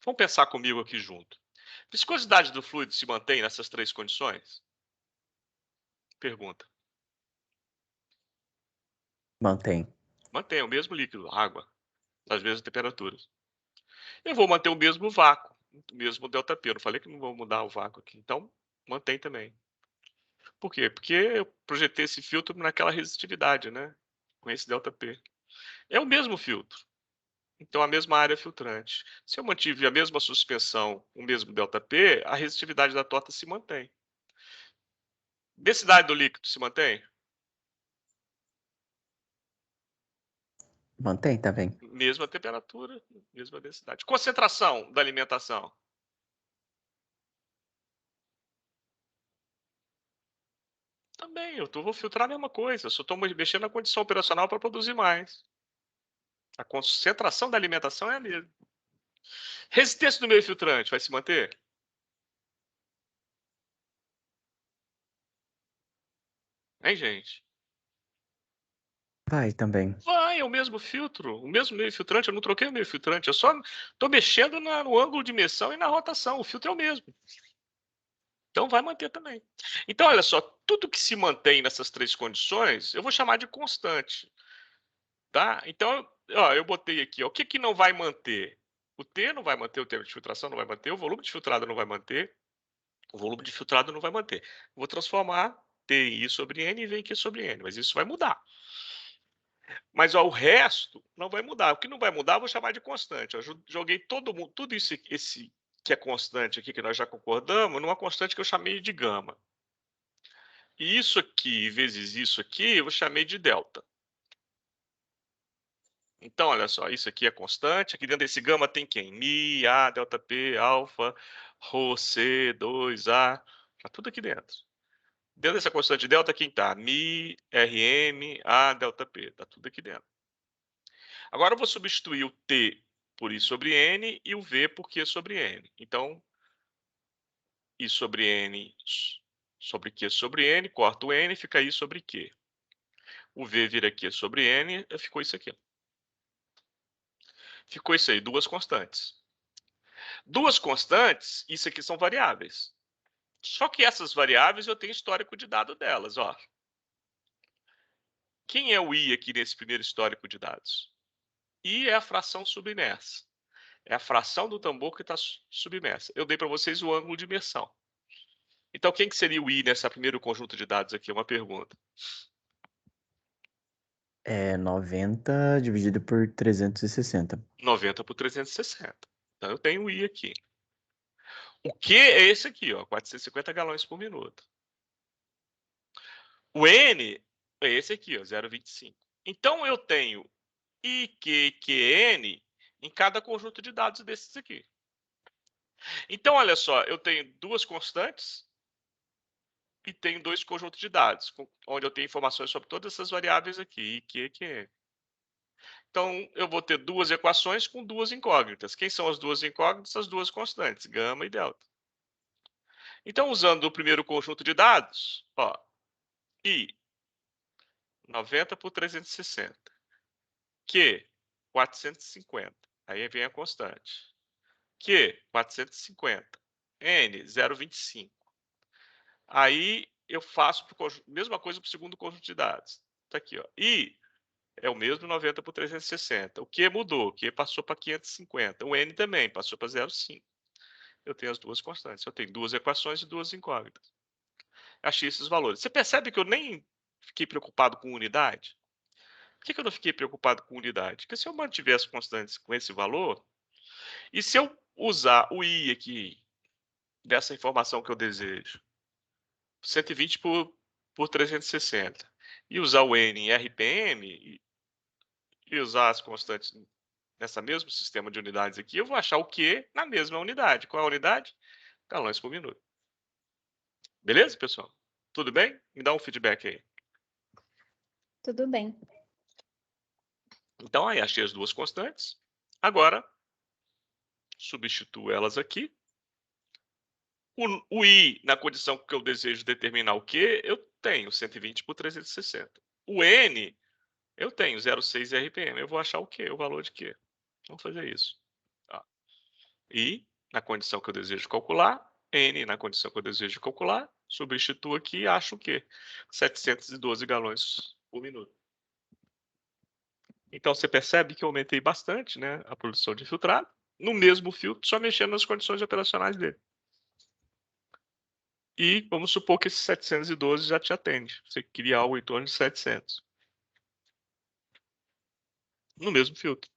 Vamos pensar comigo aqui junto. Viscosidade do fluido se mantém nessas três condições? Pergunta.
Mantém.
Mantém o mesmo líquido, água, nas mesmas temperaturas. Eu vou manter o mesmo vácuo, o mesmo ΔP. Eu não falei que não vou mudar o vácuo aqui, então mantém também. Por quê? Porque eu projetei esse filtro naquela resistividade, né? Com esse ΔP. É o mesmo filtro. Então, a mesma área filtrante. Se eu mantive a mesma suspensão, o mesmo ΔP, a resistividade da torta se mantém. Densidade do líquido se mantém?
Mantém também.
Mesma temperatura, mesma densidade. Concentração da alimentação? Também, vou filtrar a mesma coisa, só estou mexendo na condição operacional para produzir mais. A concentração da alimentação é a mesma. Resistência do meio filtrante vai se manter? Hein, gente?
Vai também.
Vai, é o mesmo filtro, o mesmo meio filtrante, eu não troquei o meio filtrante, eu só estou mexendo no ângulo de imersão e na rotação, o filtro é o mesmo. Então vai manter também. Então, olha só, tudo que se mantém nessas três condições, eu vou chamar de constante. Tá? Então, ó, eu botei aqui, ó, o que, que não vai manter? O T não vai manter, o tempo de filtração não vai manter, o volume de filtrado não vai manter, o volume de filtrado não vai manter. Vou transformar T em I sobre N e V em Q sobre N, mas isso vai mudar. Mas ó, o resto não vai mudar. O que não vai mudar, eu vou chamar de constante. Eu joguei todo mundo, tudo isso esse que é constante aqui, que nós já concordamos, numa constante que eu chamei de gama. E isso aqui, vezes isso aqui, eu chamei de delta. Então, olha só, isso aqui é constante. Aqui dentro desse gama tem quem? Mi, A, delta P, alfa, Rho, C, 2A. Tá tudo aqui dentro. Dentro dessa constante delta, quem tá? Mi, Rm, A, delta P. Tá tudo aqui dentro. Agora eu vou substituir o T por I sobre N e o V por Q sobre N. Então, I sobre N sobre Q sobre N, corta o N, fica I sobre Q. O V vira Q sobre N, ficou isso aqui. Ficou isso aí, duas constantes. Duas constantes, isso aqui são variáveis. Só que essas variáveis eu tenho histórico de dado delas. Ó. Quem é o I aqui nesse primeiro histórico de dados? I é a fração submersa. É a fração do tambor que está submersa. Eu dei para vocês o ângulo de imersão. Então, quem que seria o I nesse primeiro conjunto de dados aqui? Uma pergunta.
É 90 dividido por 360.
90 por 360. Então, eu tenho o I aqui. O Q é esse aqui, ó, 450 galões por minuto. O N é esse aqui, ó, 0,25. Então, eu tenho IQQN em cada conjunto de dados desses aqui. Então, olha só, eu tenho duas constantes e tenho dois conjuntos de dados, onde eu tenho informações sobre todas essas variáveis aqui, IQQN. Então, eu vou ter duas equações com duas incógnitas. Quem são as duas incógnitas? As duas constantes, gama e delta. Então, usando o primeiro conjunto de dados, ó, I, 90 por 360. Q, 450. Aí vem a constante. Q, 450. N, 0,25. Aí eu faço mesma coisa para o segundo conjunto de dados. Está aqui, ó. I é o mesmo 90 por 360. O Q mudou, o Q passou para 550. O N também passou para 0,5. Eu tenho as duas constantes. Eu tenho duas equações e duas incógnitas. Achei esses valores. Você percebe que eu nem fiquei preocupado com unidade? Por que eu não fiquei preocupado com unidade? Porque se eu mantiver as constantes com esse valor, e se eu usar o I aqui, dessa informação que eu desejo, 120 por 360, e usar o N em RPM, e usar as constantes nessa mesmo sistema de unidades aqui, eu vou achar o Q na mesma unidade. Qual é a unidade? Galões por minuto. Beleza, pessoal? Tudo bem? Me dá um feedback aí.
Tudo bem.
Então, aí achei as duas constantes. Agora, substituo elas aqui. O I, na condição que eu desejo determinar o Q, eu tenho 120 por 360. O N, eu tenho 0,6 RPM. Eu vou achar o Q, o valor de Q. Vamos fazer isso. Tá. I, na condição que eu desejo calcular. N, na condição que eu desejo calcular. Substituo aqui e acho o Q. 712 galões por minuto. Então, você percebe que eu aumentei bastante, né, a produção de filtrado, no mesmo filtro, só mexendo nas condições operacionais dele. E vamos supor que esse 712 já te atende. Você cria algo em torno de 700. No mesmo filtro.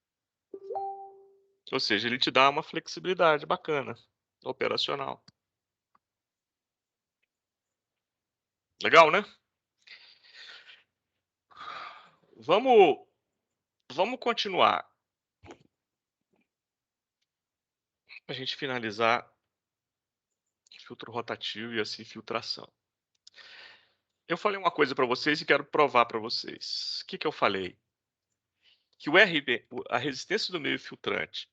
Ou seja, ele te dá uma flexibilidade bacana, operacional. Legal, né? Vamos continuar. Para a gente finalizar filtro rotativo e assim filtração. Eu falei uma coisa para vocês e quero provar para vocês. O que eu falei? Que a resistência do meio filtrante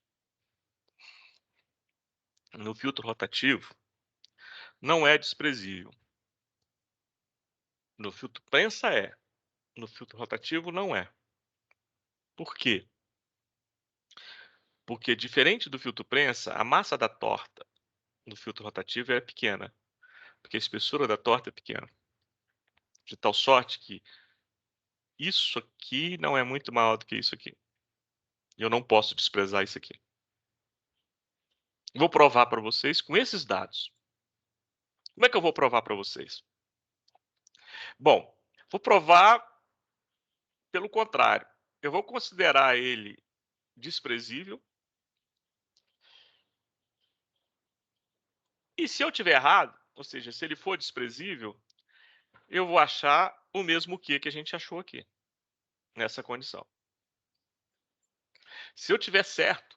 no filtro rotativo não é desprezível. No filtro prensa é, no filtro rotativo não é. Por quê? Porque diferente do filtro prensa, a massa da torta no filtro rotativo é pequena. porque a espessura da torta é pequena. De tal sorte que isso aqui não é muito maior do que isso aqui. E eu não posso desprezar isso aqui. Vou provar para vocês com esses dados. Como é que eu vou provar para vocês? Bom, vou provar pelo contrário. Eu vou considerar ele desprezível. E se eu tiver errado, ou seja, se ele for desprezível, eu vou achar o mesmo que a gente achou aqui, nessa condição. Se eu tiver certo,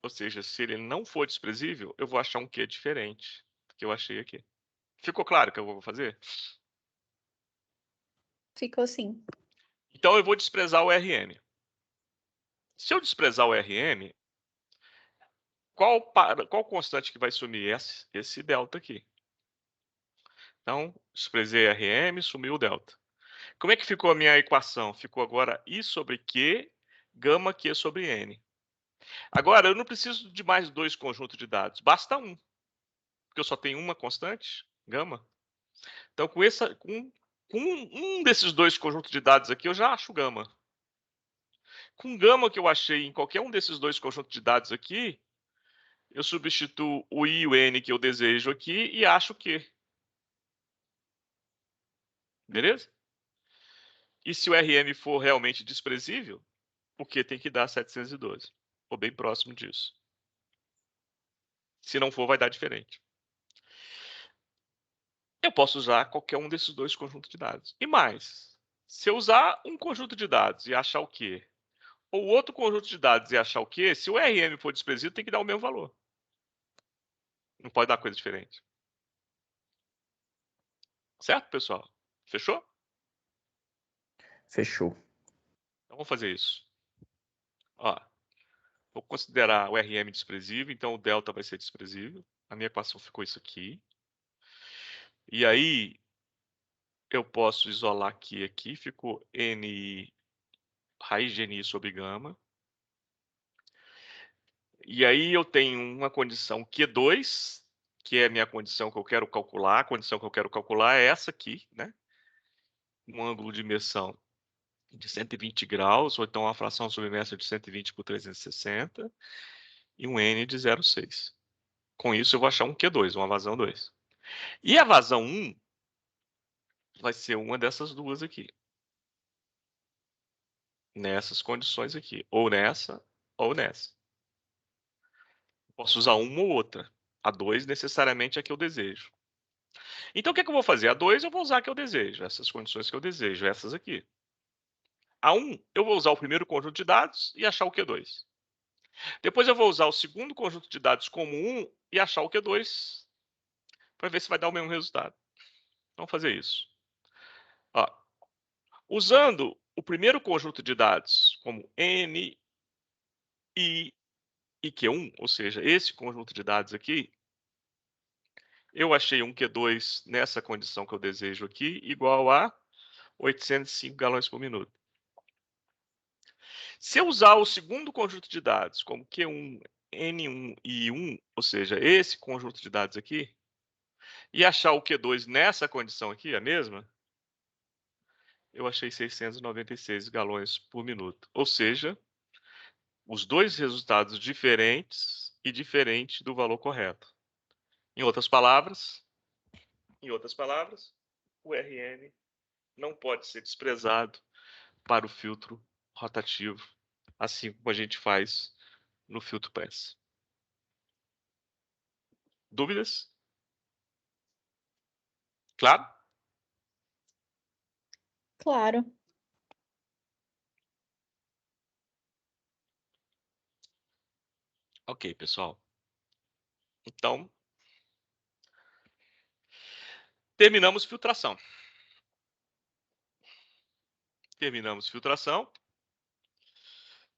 ou seja, se ele não for desprezível, eu vou achar um Q diferente do que eu achei aqui. Ficou claro o que eu vou fazer?
Ficou sim.
Então eu vou desprezar o Rn. Se eu desprezar o Rn, qual constante que vai sumir? Esse delta aqui. Então, desprezei Rm, sumiu o delta. Como é que ficou a minha equação? Ficou agora I sobre Q, gama Q sobre N. Agora, eu não preciso de mais dois conjuntos de dados, basta um, porque eu só tenho uma constante, gama. Então, com um desses dois conjuntos de dados aqui, eu já acho gama. Com gama que eu achei em qualquer um desses dois conjuntos de dados aqui, eu substituo o I e o N que eu desejo aqui e acho o Q. Beleza? E se o Rm for realmente desprezível, o Q tem que dar 712, ou bem próximo disso. Se não for, vai dar diferente. Eu posso usar qualquer um desses dois conjuntos de dados. E mais, se eu usar um conjunto de dados e achar o Q, ou outro conjunto de dados e achar o Q, se o Rm for desprezível, tem que dar o mesmo valor. Não pode dar coisa diferente. Certo, pessoal? Fechou?
Fechou.
Então vamos fazer isso. Ó, vou considerar o Rm desprezível, então o delta vai ser desprezível. A minha equação ficou isso aqui. E aí, eu posso isolar aqui ficou N raiz de Ni sobre gama. E aí eu tenho uma condição Q2, que é a minha condição que eu quero calcular. A condição que eu quero calcular é essa aqui, né? Um ângulo de imersão de 120 graus, ou então uma fração submersa de 120 por 360, e um N de 0,6. Com isso eu vou achar um Q2, uma vazão 2. E a vazão 1 vai ser uma dessas duas aqui. Nessas condições aqui. Ou nessa, ou nessa. Posso usar uma ou outra. A 2 necessariamente é a que eu desejo. Então o que eu vou fazer? A 2 eu vou usar a que eu desejo. Essas condições que eu desejo, essas aqui. A 1 eu vou usar o primeiro conjunto de dados e achar o Q2. Depois eu vou usar o segundo conjunto de dados como 1 e achar o Q2 para ver se vai dar o mesmo resultado. Vamos fazer isso. Ó, usando o primeiro conjunto de dados como N, I e Q1, ou seja, esse conjunto de dados aqui, eu achei um Q2 nessa condição que eu desejo aqui, igual a 805 galões por minuto. Se eu usar o segundo conjunto de dados como Q1, N1 e I1, ou seja, esse conjunto de dados aqui, e achar o Q2 nessa condição aqui, a mesma, eu achei 696 galões por minuto. Ou seja, os dois resultados diferentes e diferente do valor correto. Em outras palavras, o Rn não pode ser desprezado para o filtro rotativo, assim como a gente faz no filtro PES. Dúvidas? Claro?
Claro.
Ok, pessoal. Então, terminamos filtração. Terminamos filtração.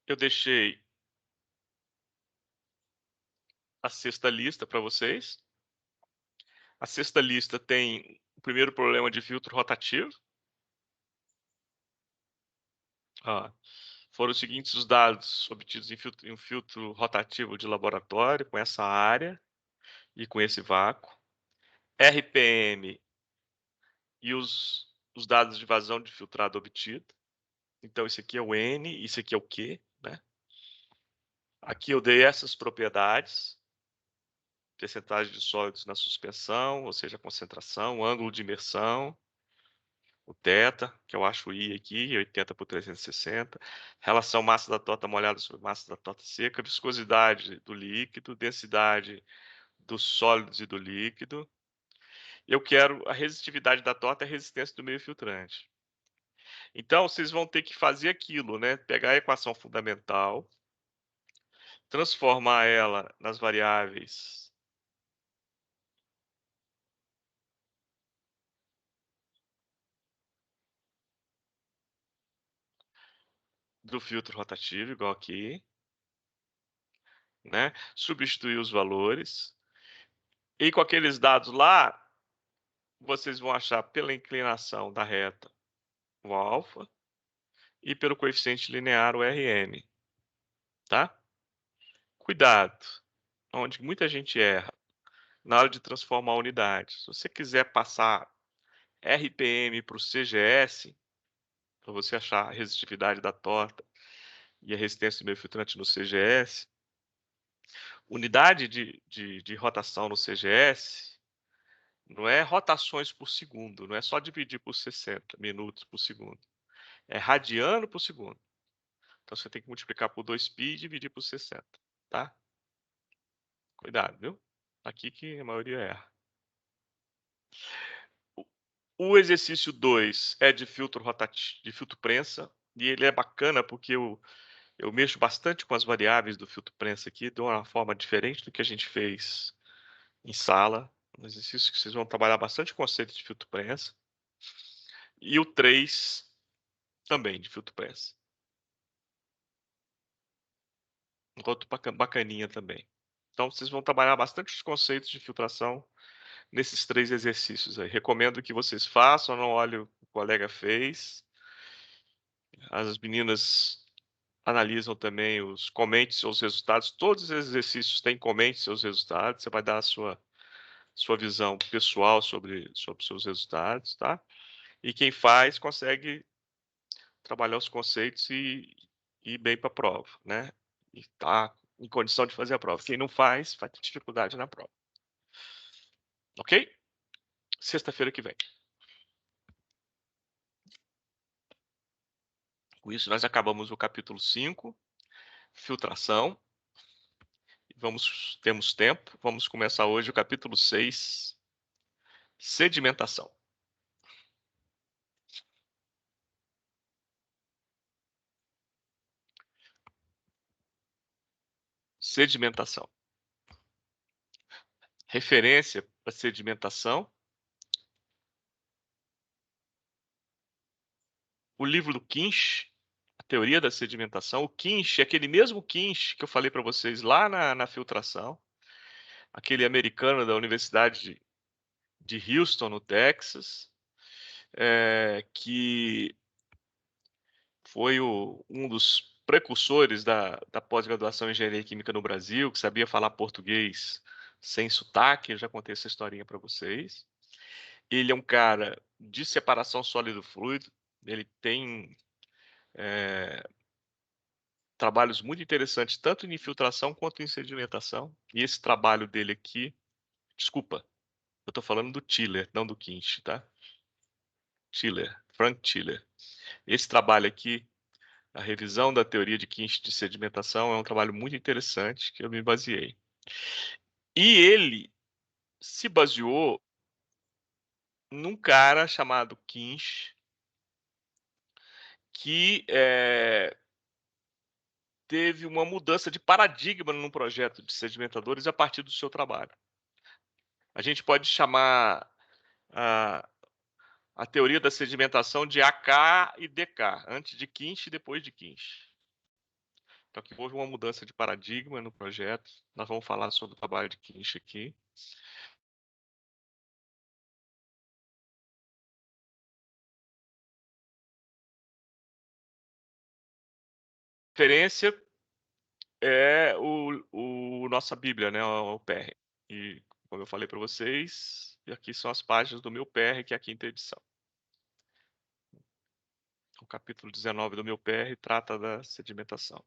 Eu deixei a sexta lista para vocês. A sexta lista tem o primeiro problema de filtro rotativo. Foram os seguintes os dados obtidos em um filtro rotativo de laboratório, com essa área e com esse vácuo. RPM e os dados de vazão de filtrado obtido. Então, esse aqui é o N, isso aqui é o Q, né? Aqui eu dei essas propriedades, percentagem de sólidos na suspensão, ou seja, a concentração, ângulo de imersão, o θ, que eu acho o I aqui, 80 por 360, relação massa da torta molhada sobre massa da torta seca, viscosidade do líquido, densidade dos sólidos e do líquido. Eu quero a resistividade da torta e a resistência do meio filtrante. Então, vocês vão ter que fazer aquilo, né? Pegar a equação fundamental, transformar ela nas variáveis do filtro rotativo, igual aqui, né? Substituir os valores. E com aqueles dados lá, vocês vão achar pela inclinação da reta o alfa e pelo coeficiente linear o Rn, tá? Cuidado, onde muita gente erra, na hora de transformar a unidade. Se você quiser passar RPM para o CGS, para você achar a resistividade da torta e a resistência do meio filtrante no CGS, unidade de rotação no CGS não é rotações por segundo, não é só dividir por 60 minutos por segundo. É radiano por segundo. Então você tem que multiplicar por 2π e dividir por 60, tá? Cuidado, viu? Aqui que a maioria erra. O exercício 2 é de filtro rotativo, de filtro prensa, e ele é bacana porque eu mexo bastante com as variáveis do filtro prensa aqui, de uma forma diferente do que a gente fez em sala. Um exercício que vocês vão trabalhar bastante o conceito de filtro prensa. E o 3 também, de filtro prensa. Outro bacaninha também. Então, vocês vão trabalhar bastante os conceitos de filtração nesses 3 exercícios aí. Recomendo que vocês façam, não olhe o que o colega fez. As meninas analisam também comente seus resultados. Todos os exercícios têm comente seus resultados. Você vai dar a sua visão pessoal sobre seus resultados, tá? E quem faz consegue trabalhar os conceitos e ir bem para a prova, né? E tá em condição de fazer a prova. Quem não faz, vai ter dificuldade na prova. Ok? Sexta-feira que vem. Com isso, nós acabamos o capítulo 5, filtração. Temos tempo. Vamos começar hoje o capítulo 6, sedimentação. Sedimentação. Referência para sedimentação. O livro do Kinch, A Teoria da Sedimentação. O Kinch é aquele mesmo Kinch que eu falei para vocês lá na filtração. Aquele americano da Universidade de Houston, no Texas, que foi um dos precursores da pós-graduação em Engenharia Química no Brasil, que sabia falar português sem sotaque. Eu já contei essa historinha para vocês. Ele é um cara de separação sólido-fluido. Ele tem trabalhos muito interessantes, tanto em infiltração quanto em sedimentação. E esse trabalho dele aqui... Desculpa, eu estou falando do Tiller, não do Kinch, tá? Tiller, Frank Tiller. Esse trabalho aqui, a revisão da teoria de Kinch de sedimentação, é um trabalho muito interessante que eu me baseei. E ele se baseou num cara chamado Kinch, que teve uma mudança de paradigma no projeto de sedimentadores a partir do seu trabalho. A gente pode chamar a teoria da sedimentação de AK e DK, antes de Kinch e depois de Kinch. Então, aqui houve uma mudança de paradigma no projeto. Nós vamos falar sobre o trabalho de Kinch aqui. Referência é nossa Bíblia, né, o PR. E, como eu falei para vocês, E aqui são as páginas do meu PR, que é a quinta edição. O capítulo 19 do meu PR trata da sedimentação.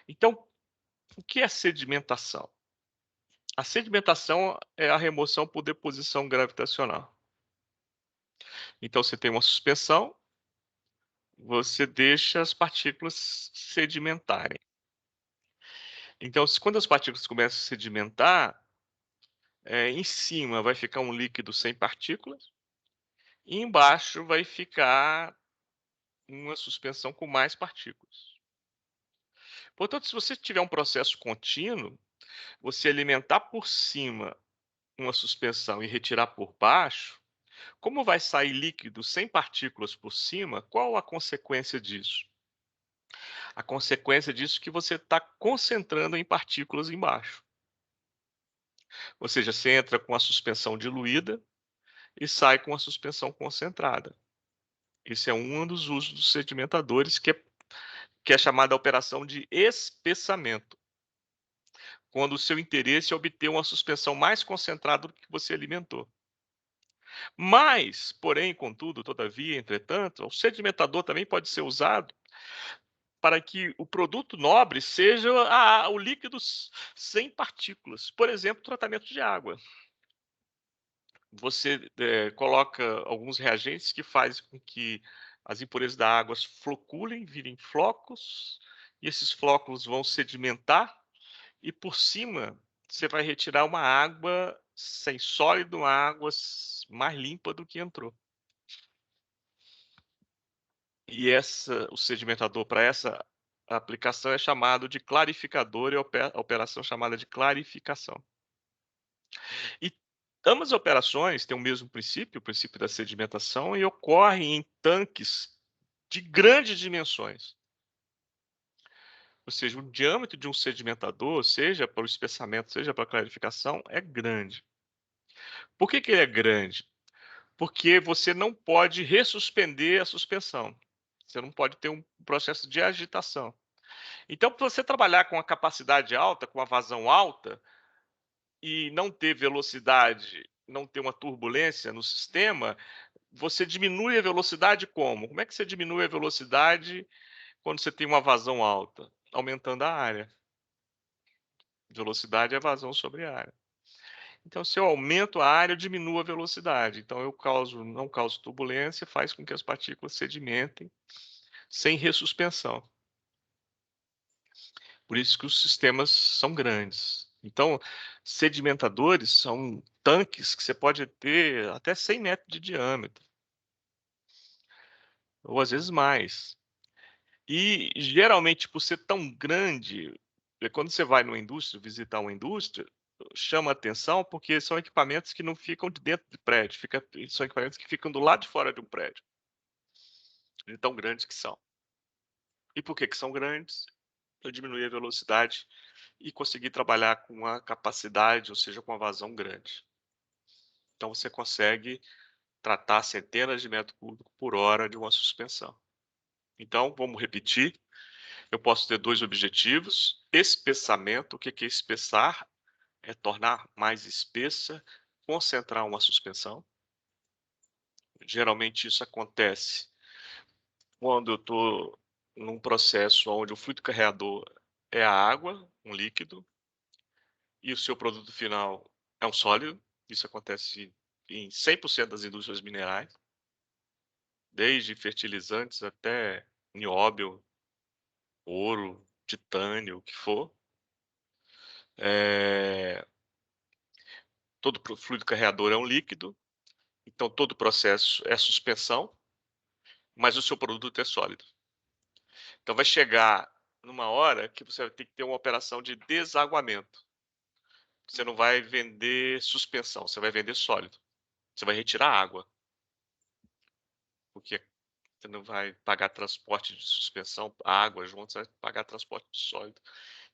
Então, o que é sedimentação? A sedimentação é a remoção por deposição gravitacional. Então, você tem uma suspensão, você deixa as partículas sedimentarem. Então, quando as partículas começam a sedimentar, em cima vai ficar um líquido sem partículas, e embaixo vai ficar uma suspensão com mais partículas. Portanto, se você tiver um processo contínuo, você alimentar por cima uma suspensão e retirar por baixo, como vai sair líquido sem partículas por cima, qual a consequência disso? A consequência disso é que você está concentrando em partículas embaixo. Ou seja, você entra com a suspensão diluída e sai com a suspensão concentrada. Esse é um dos usos dos sedimentadores, que é chamada a operação de espessamento, quando o seu interesse é obter uma suspensão mais concentrada do que você alimentou. Mas, porém, contudo, todavia, entretanto, o sedimentador também pode ser usado para que o produto nobre seja o líquido sem partículas. Por exemplo, tratamento de água. Você coloca alguns reagentes que fazem com que as impurezas da água floculem, virem flocos, e esses flocos vão sedimentar, e por cima você vai retirar uma água sem sólido, uma água mais limpa do que entrou. E o sedimentador para essa aplicação é chamado de clarificador, e a operação chamada de clarificação. E ambas as operações têm o mesmo princípio, o princípio da sedimentação, e ocorrem em tanques de grandes dimensões. Ou seja, o diâmetro de um sedimentador, seja para o espessamento, seja para a clarificação, é grande. Por que ele é grande? Porque você não pode ressuspender a suspensão. Você não pode ter um processo de agitação. Então, para você trabalhar com a capacidade alta, com a vazão alta, e não ter velocidade, não ter uma turbulência no sistema, você diminui a velocidade como? Como é que você diminui a velocidade quando você tem uma vazão alta? Aumentando a área. Velocidade é vazão sobre a área. Então, se eu aumento a área, eu diminuo a velocidade. Então, não causo turbulência, faz com que as partículas sedimentem sem ressuspensão. Por isso que os sistemas são grandes. Então, sedimentadores são tanques que você pode ter até 100 metros de diâmetro, ou às vezes mais. E, geralmente, por ser tão grande, quando você vai numa indústria, visitar uma indústria, chama atenção porque são equipamentos que não ficam dentro de prédio, são equipamentos que ficam do lado de fora de um prédio, de tão grandes que são. E por que são grandes? Para diminuir a velocidade e conseguir trabalhar com uma capacidade, ou seja, com uma vazão grande. Então, você consegue tratar centenas de metros cúbicos por hora de uma suspensão. Então, vamos repetir. Eu posso ter dois objetivos. Espessamento. O que é espessar? É tornar mais espessa, concentrar uma suspensão. Geralmente isso acontece quando eu estou num processo onde o fluido carreador é a água, um líquido, e o seu produto final é um sólido. Isso acontece em 100% das indústrias minerais, desde fertilizantes até nióbio, ouro, titânio, o que for. Todo fluido carreador é um líquido, então todo processo é suspensão, mas o seu produto é sólido. Então vai chegar numa hora que você vai ter que ter uma operação de desaguamento. Você não vai vender suspensão, você vai vender sólido. Você vai retirar água, porque você não vai pagar transporte de suspensão, água junto, você vai pagar transporte de sólido.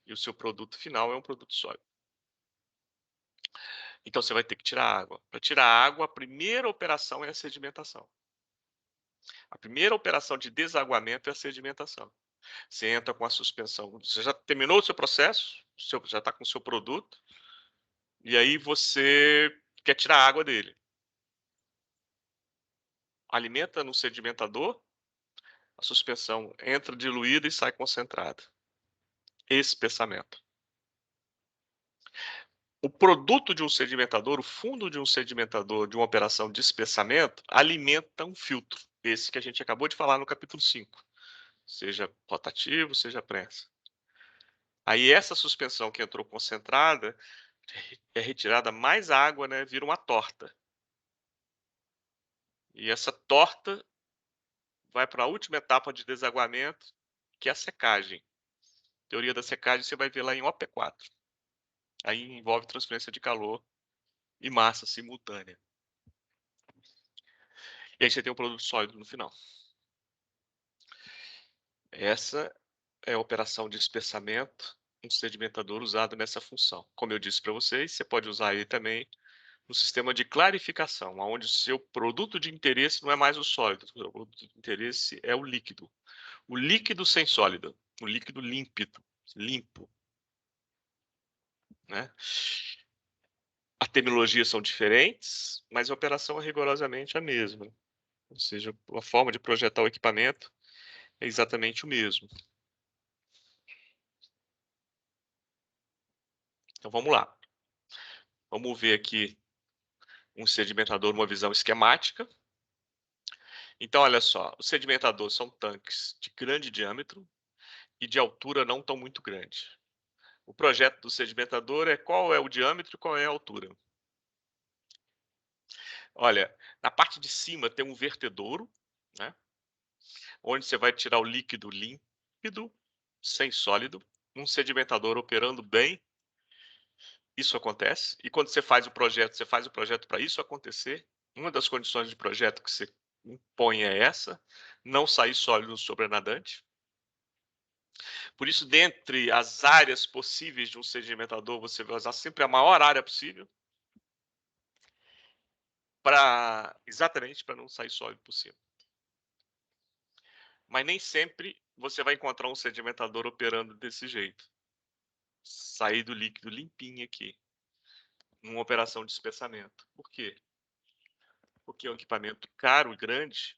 E o seu produto final é um produto sólido. Então você vai ter que tirar água. Para tirar água, a primeira operação é a sedimentação. A primeira operação de desaguamento é a sedimentação. Você entra com a suspensão. Você já terminou o seu processo, já está com o seu produto, E aí você quer tirar a água dele. Alimenta no sedimentador, a suspensão entra diluída e sai concentrada. Espessamento. O produto de um sedimentador, o fundo de um sedimentador, de uma operação de espessamento, alimenta um filtro. Esse que a gente acabou de falar no capítulo 5. Seja rotativo, seja prensa. Aí essa suspensão que entrou concentrada é retirada mais água, né? Vira uma torta. E essa torta vai para a última etapa de desaguamento, que é a secagem. Teoria da secagem você vai ver lá em OP4. Aí envolve transferência de calor e massa simultânea. E aí você tem um produto sólido no final. Essa é a operação de espessamento, um sedimentador usado nessa função. Como eu disse para vocês, você pode usar ele também no sistema de clarificação, onde o seu produto de interesse não é mais o sólido, o seu produto de interesse é o líquido. O líquido sem sólido, o líquido límpido, limpo. Né? As terminologias são diferentes, mas a operação é rigorosamente a mesma. Ou seja, a forma de projetar o equipamento é exatamente o mesmo. Então vamos lá. Vamos ver aqui um sedimentador, uma visão esquemática. Então, olha só, os sedimentadores são tanques de grande diâmetro e de altura não tão muito grande. O projeto do sedimentador é qual é o diâmetro e qual é a altura. Olha, na parte de cima tem um vertedouro, né? Onde você vai tirar o líquido límpido, sem sólido, um sedimentador operando bem. Isso acontece. E quando você faz o projeto para isso acontecer. Uma das condições de projeto que você impõe é essa, não sair sólido sobrenadante. Por isso, dentre as áreas possíveis de um sedimentador, você vai usar sempre a maior área possível, exatamente para não sair sólido por cima. Mas nem sempre você vai encontrar um sedimentador operando desse jeito. Sair do líquido limpinho aqui, numa operação de espessamento. Por quê? Porque é um equipamento caro e grande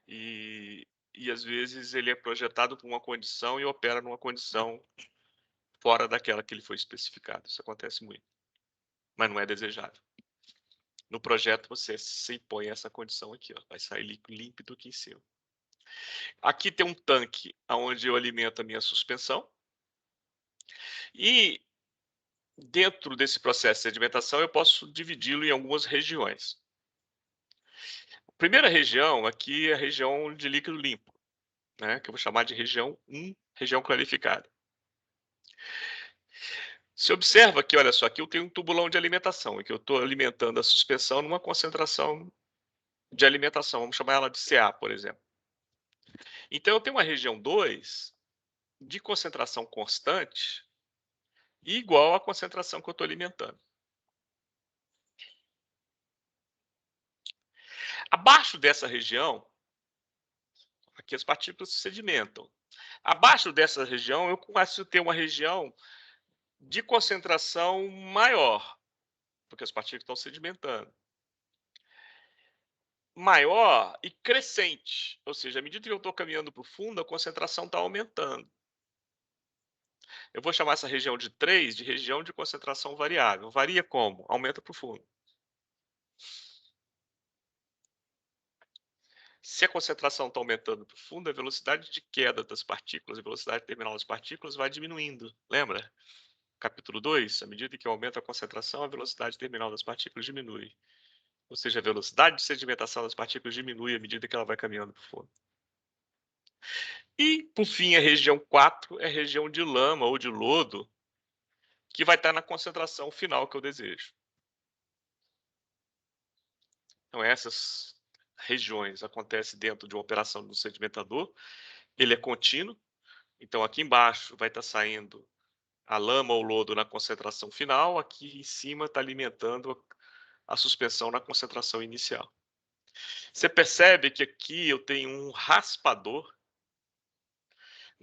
e às vezes ele é projetado para uma condição e opera numa condição fora daquela que ele foi especificado. Isso acontece muito, mas não é desejável. No projeto você se impõe essa condição aqui, ó, vai sair límpido aqui em cima. Aqui tem um tanque onde eu alimento a minha suspensão e dentro desse processo de sedimentação eu posso dividi-lo em algumas regiões. A primeira região aqui é a região de líquido limpo, né, que eu vou chamar de região 1, região clarificada. Você observa que, olha só, aqui eu tenho um tubulão de alimentação, em que eu estou alimentando a suspensão numa concentração de alimentação, vamos chamar ela de CA, por exemplo. Então eu tenho uma região 2 de concentração constante e igual à concentração que eu estou alimentando. Abaixo dessa região, aqui as partículas se sedimentam. Abaixo dessa região, eu começo a ter uma região de concentração maior, porque as partículas estão sedimentando. Maior e crescente, ou seja, à medida que eu estou caminhando para o fundo, a concentração está aumentando. Eu vou chamar essa região de 3 de região de concentração variável. Varia como? Aumenta para o fundo. Se a concentração está aumentando para o fundo, a velocidade de queda das partículas, a velocidade terminal das partículas vai diminuindo. Lembra? Capítulo 2, à medida que aumenta a concentração, a velocidade terminal das partículas diminui. Ou seja, a velocidade de sedimentação das partículas diminui à medida que ela vai caminhando para o fundo. E, por fim, a região 4 é a região de lama ou de lodo, que vai estar na concentração final que eu desejo. Então, essas regiões acontecem dentro de uma operação do sedimentador. Ele é contínuo. Então, aqui embaixo vai estar saindo a lama ou lodo na concentração final. Aqui em cima está alimentando a suspensão na concentração inicial. Você percebe que aqui eu tenho um raspador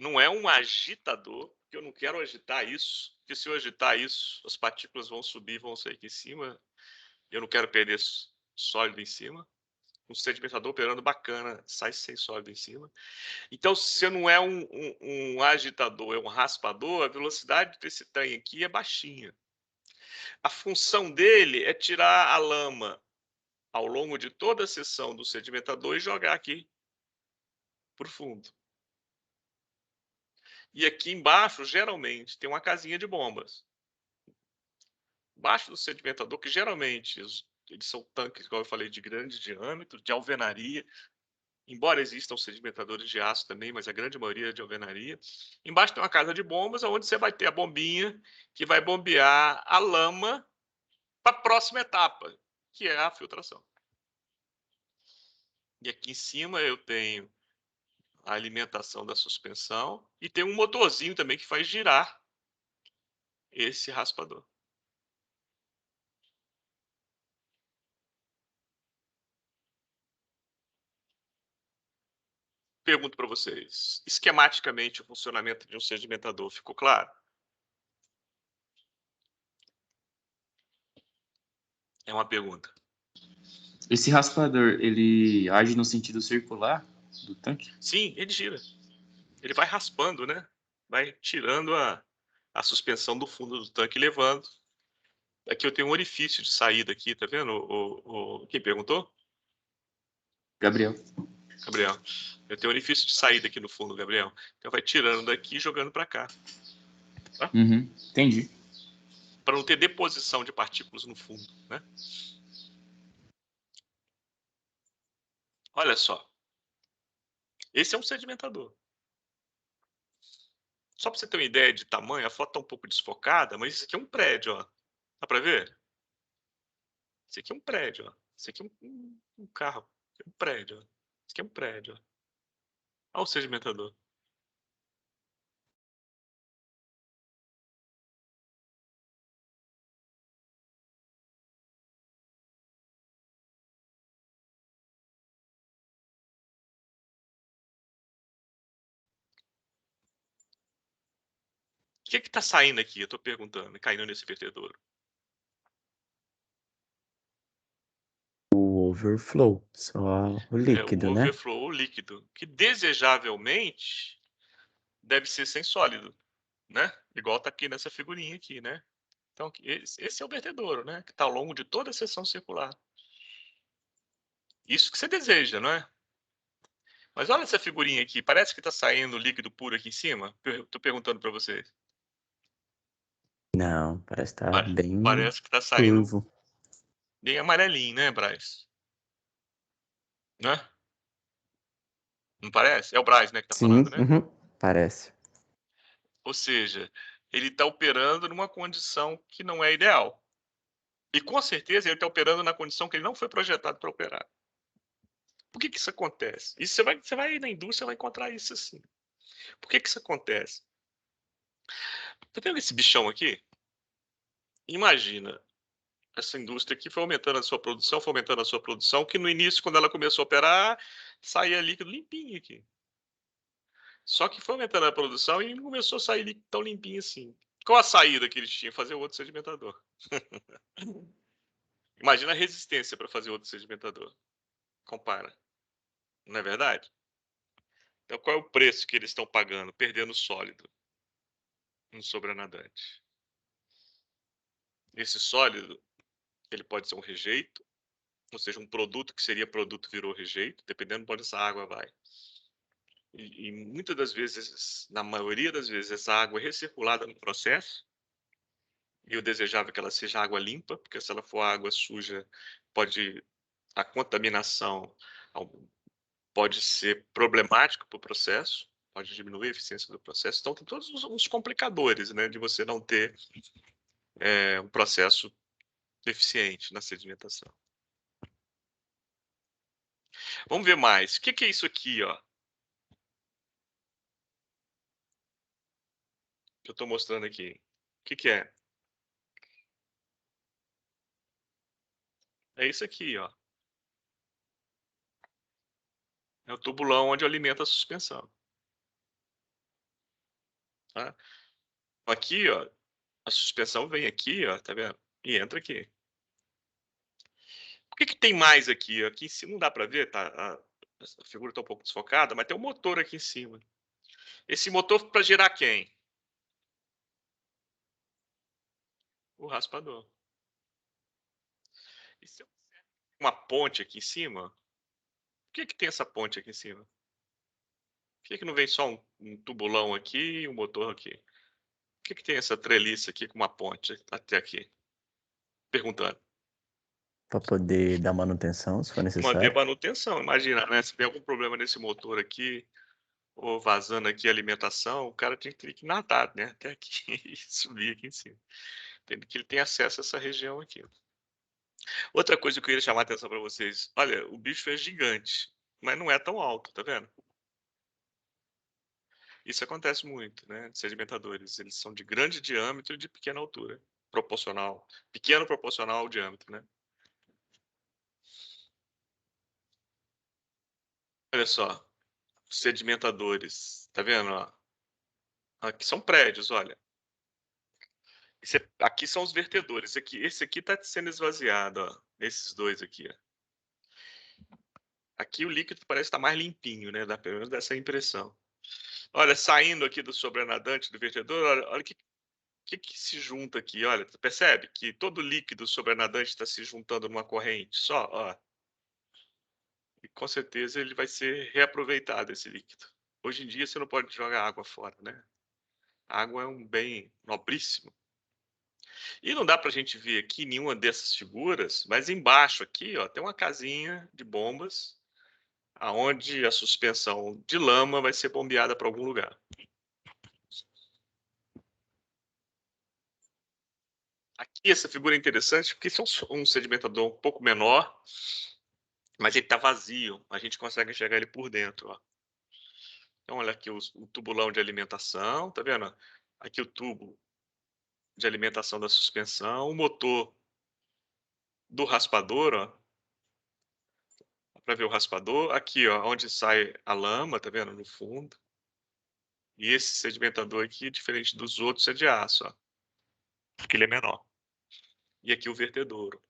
não é um agitador, porque eu não quero agitar isso, porque se eu agitar isso, as partículas vão subir, vão sair aqui em cima, eu não quero perder sólido em cima. Um sedimentador operando bacana, sai sem sólido em cima. Então, se não é um agitador, é um raspador, a velocidade desse trem aqui é baixinha. A função dele é tirar a lama ao longo de toda a seção do sedimentador e jogar aqui para o fundo. E aqui embaixo, geralmente, tem uma casinha de bombas. Embaixo do sedimentador, que geralmente eles são tanques, como eu falei, de grande diâmetro, de alvenaria. Embora existam sedimentadores de aço também, mas a grande maioria é de alvenaria. Embaixo tem uma casa de bombas, onde você vai ter a bombinha que vai bombear a lama para a próxima etapa, que é a filtração. E aqui em cima eu tenho a alimentação da suspensão e tem um motorzinho também que faz girar esse raspador. Pergunto para vocês, esquematicamente o funcionamento de um sedimentador ficou claro? É uma pergunta.
Esse raspador, ele age no sentido circular do tanque?
Sim, ele gira. Ele vai raspando, né? Vai tirando a suspensão do fundo do tanque e levando. Aqui eu tenho um orifício de saída aqui, tá vendo? Quem perguntou?
Gabriel.
Gabriel. Eu tenho um orifício de saída aqui no fundo, Gabriel. Então vai tirando daqui e jogando para cá. Tá?
Uhum, entendi.
Para não ter deposição de partículas no fundo, né? Olha só. Esse é um sedimentador. Só para você ter uma ideia de tamanho, a foto está um pouco desfocada, mas isso aqui é um prédio, ó. Dá para ver? Esse aqui é um prédio, ó. Esse aqui é um carro. É um prédio, ó. Esse aqui é um prédio, ó. Olha o sedimentador. O que está saindo aqui? Eu estou perguntando, caindo nesse vertedouro.
O overflow, só o
É o
líquido, né?
overflow, o líquido, que desejavelmente deve ser sem sólido, né? Igual está aqui nessa figurinha aqui, né? Então, esse é o vertedouro, né? Que está ao longo de toda a seção circular. Isso que você deseja, não é? Mas olha essa figurinha aqui, parece que está saindo líquido puro aqui em cima? Estou perguntando para vocês.
Não, parece estar bem
Parece que está saindo
turvo.
bem amarelinho, né, Braz? Né? Não parece? É o Braz, né, que está
Sim,
falando, né?
uhum, parece.
Ou seja, ele está operando numa condição que não é ideal. E com certeza ele está operando na condição que ele não foi projetado para operar. Por que isso acontece? Isso você vai na indústria vai encontrar isso assim. Por que isso acontece? Tá vendo esse bichão aqui? Imagina, essa indústria aqui foi aumentando a sua produção, foi aumentando a sua produção, que no início, quando ela começou a operar, saía líquido limpinho aqui. Só que foi aumentando a produção e não começou a sair líquido tão limpinho assim. Qual a saída que eles tinham? Fazer outro sedimentador. Imagina a resistência para fazer outro sedimentador. Compara. Não é verdade? Então, qual é o preço que eles estão pagando? Perdendo sólido no sobrenadante. Esse sólido, ele pode ser um rejeito, ou seja, um produto que seria produto virou rejeito, dependendo de onde essa água vai. E muitas das vezes, na maioria das vezes, essa água é recirculada no processo. E eu desejava que ela seja água limpa, porque se ela for água suja, a contaminação pode ser problemática para o processo, pode diminuir a eficiência do processo. Então, tem todos os complicadores, né, de você não ter um processo eficiente na sedimentação. Vamos ver mais. O que é isso aqui, ó? Que eu estou mostrando aqui. O que é? É isso aqui, ó. É o tubulão onde alimenta a suspensão. Tá? Aqui, ó, a suspensão vem aqui, ó, tá vendo? E entra aqui. O que, que tem mais aqui? Aqui em cima não dá para ver, tá? A figura está um pouco desfocada, mas tem um motor aqui em cima. Esse motor para girar quem? O raspador. E se eu fizer uma ponte aqui em cima? Por que, que tem essa ponte aqui em cima? Por que, que não vem só um tubulão aqui e um motor aqui? Por que, que tem essa treliça aqui com uma ponte até aqui? Perguntando.
Para poder dar manutenção, se for
Manter
necessário.
manutenção, imagina, né? Se tem algum problema nesse motor aqui, ou vazando aqui a alimentação, o cara tem que nadar, né? Até aqui e subir aqui em cima. Tendo que ele tem acesso a essa região aqui. Outra coisa que eu queria chamar a atenção para vocês. Olha, o bicho é gigante, mas não é tão alto, tá vendo? Isso acontece muito, né? De sedimentadores. Eles são de grande diâmetro e de pequena altura. Proporcional. Pequeno proporcional ao diâmetro, né? Olha só. Sedimentadores. Tá vendo? Ó? Aqui são prédios, olha. Aqui são os vertedores. Esse aqui está sendo esvaziado, ó. Esses dois aqui, ó. Aqui o líquido parece estar mais limpinho, né? Dá pelo menos dessa impressão. Olha, saindo aqui do sobrenadante do vertedor, olha o que se junta aqui. Olha, tu percebe que todo líquido sobrenadante está se juntando numa corrente só, ó. E com certeza ele vai ser reaproveitado, esse líquido. Hoje em dia você não pode jogar água fora, né? A água é um bem nobríssimo. E não dá para a gente ver aqui nenhuma dessas figuras, mas embaixo aqui, ó, tem uma casinha de bombas, aonde a suspensão de lama vai ser bombeada para algum lugar. Aqui essa figura é interessante porque esse é um sedimentador um pouco menor, mas ele está vazio. A gente consegue enxergar ele por dentro, ó. Então olha aqui o tubulão de alimentação, tá vendo? Aqui o tubo de alimentação da suspensão, o motor do raspador, ó. Para ver o raspador. Aqui, ó, onde sai a lama, tá vendo? No fundo. E esse sedimentador aqui, diferente dos outros, é de aço, ó. Porque ele é menor. E aqui o vertedouro.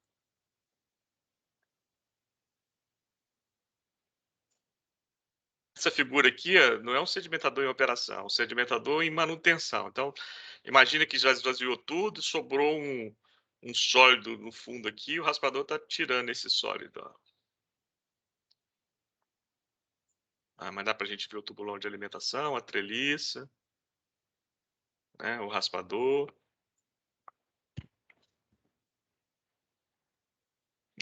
Essa figura aqui não é um sedimentador em operação, é um sedimentador em manutenção. Então, imagina que já esvaziou tudo, sobrou um sólido no fundo aqui, o raspador está tirando esse sólido, ó. Mas dá para a gente ver o tubulão de alimentação, a treliça, né, o raspador.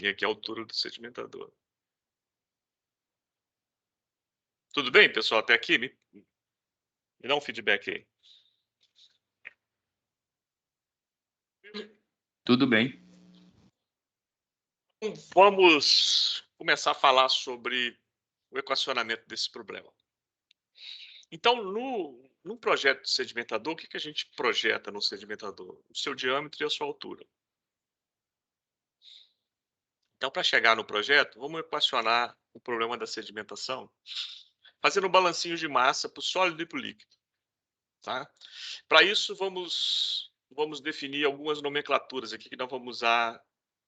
E aqui a altura do sedimentador. Tudo bem, pessoal? Até aqui? Me dá um feedback aí.
Tudo bem.
Vamos começar a falar sobre o equacionamento desse problema. Então, no projeto de sedimentador, o que a gente projeta no sedimentador? O seu diâmetro e a sua altura. Então, para chegar no projeto, vamos equacionar o problema da sedimentação, fazendo um balancinho de massa para o sólido e para o líquido. Tá? Para isso, vamos definir algumas nomenclaturas aqui que nós vamos usar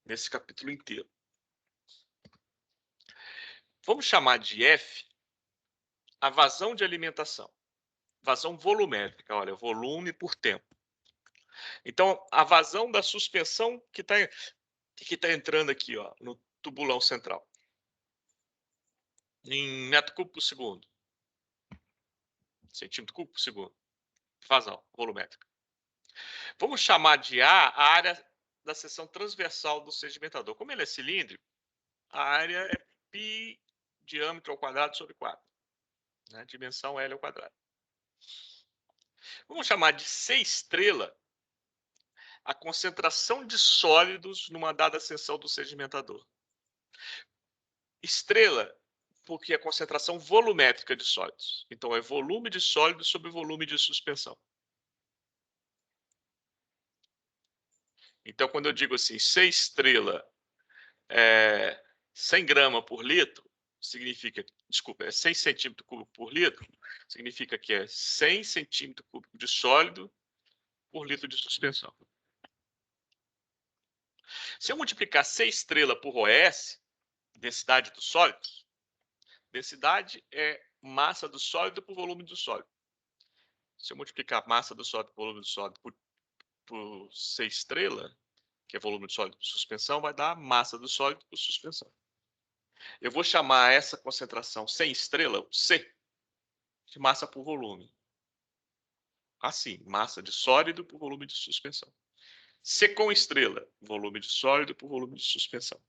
nesse capítulo inteiro. Vamos chamar de F a vazão de alimentação. Vazão volumétrica, olha, volume por tempo. Então, a vazão da suspensão que está entrando aqui, ó, no tubulão central. Em metro cúbico por segundo. Centímetro cúbico por segundo. Vazão volumétrica. Vamos chamar de a área da seção transversal do sedimentador. Como ele é cilíndrico, a área é π diâmetro ao quadrado sobre 4. Né? Dimensão L ao quadrado. Vamos chamar de C estrela a concentração de sólidos numa dada seção do sedimentador. Estrela, porque é a concentração volumétrica de sólidos. Então, é volume de sólidos sobre volume de suspensão. Então, quando eu digo assim, C estrela é 100 gramas por litro, significa, desculpa, é 100 centímetros cúbicos por litro, significa que é 100 centímetros cúbicos de sólido por litro de suspensão. Se eu multiplicar C estrela por OS, densidade dos sólidos, densidade é massa do sólido por volume do sólido. Se eu multiplicar massa do sólido por volume do sólido por C estrela, que é volume do sólido por suspensão, vai dar massa do sólido por suspensão. Eu vou chamar essa concentração C estrela, C, de massa por volume. Assim, massa de sólido por volume de suspensão. C com estrela, volume de sólido por volume de suspensão.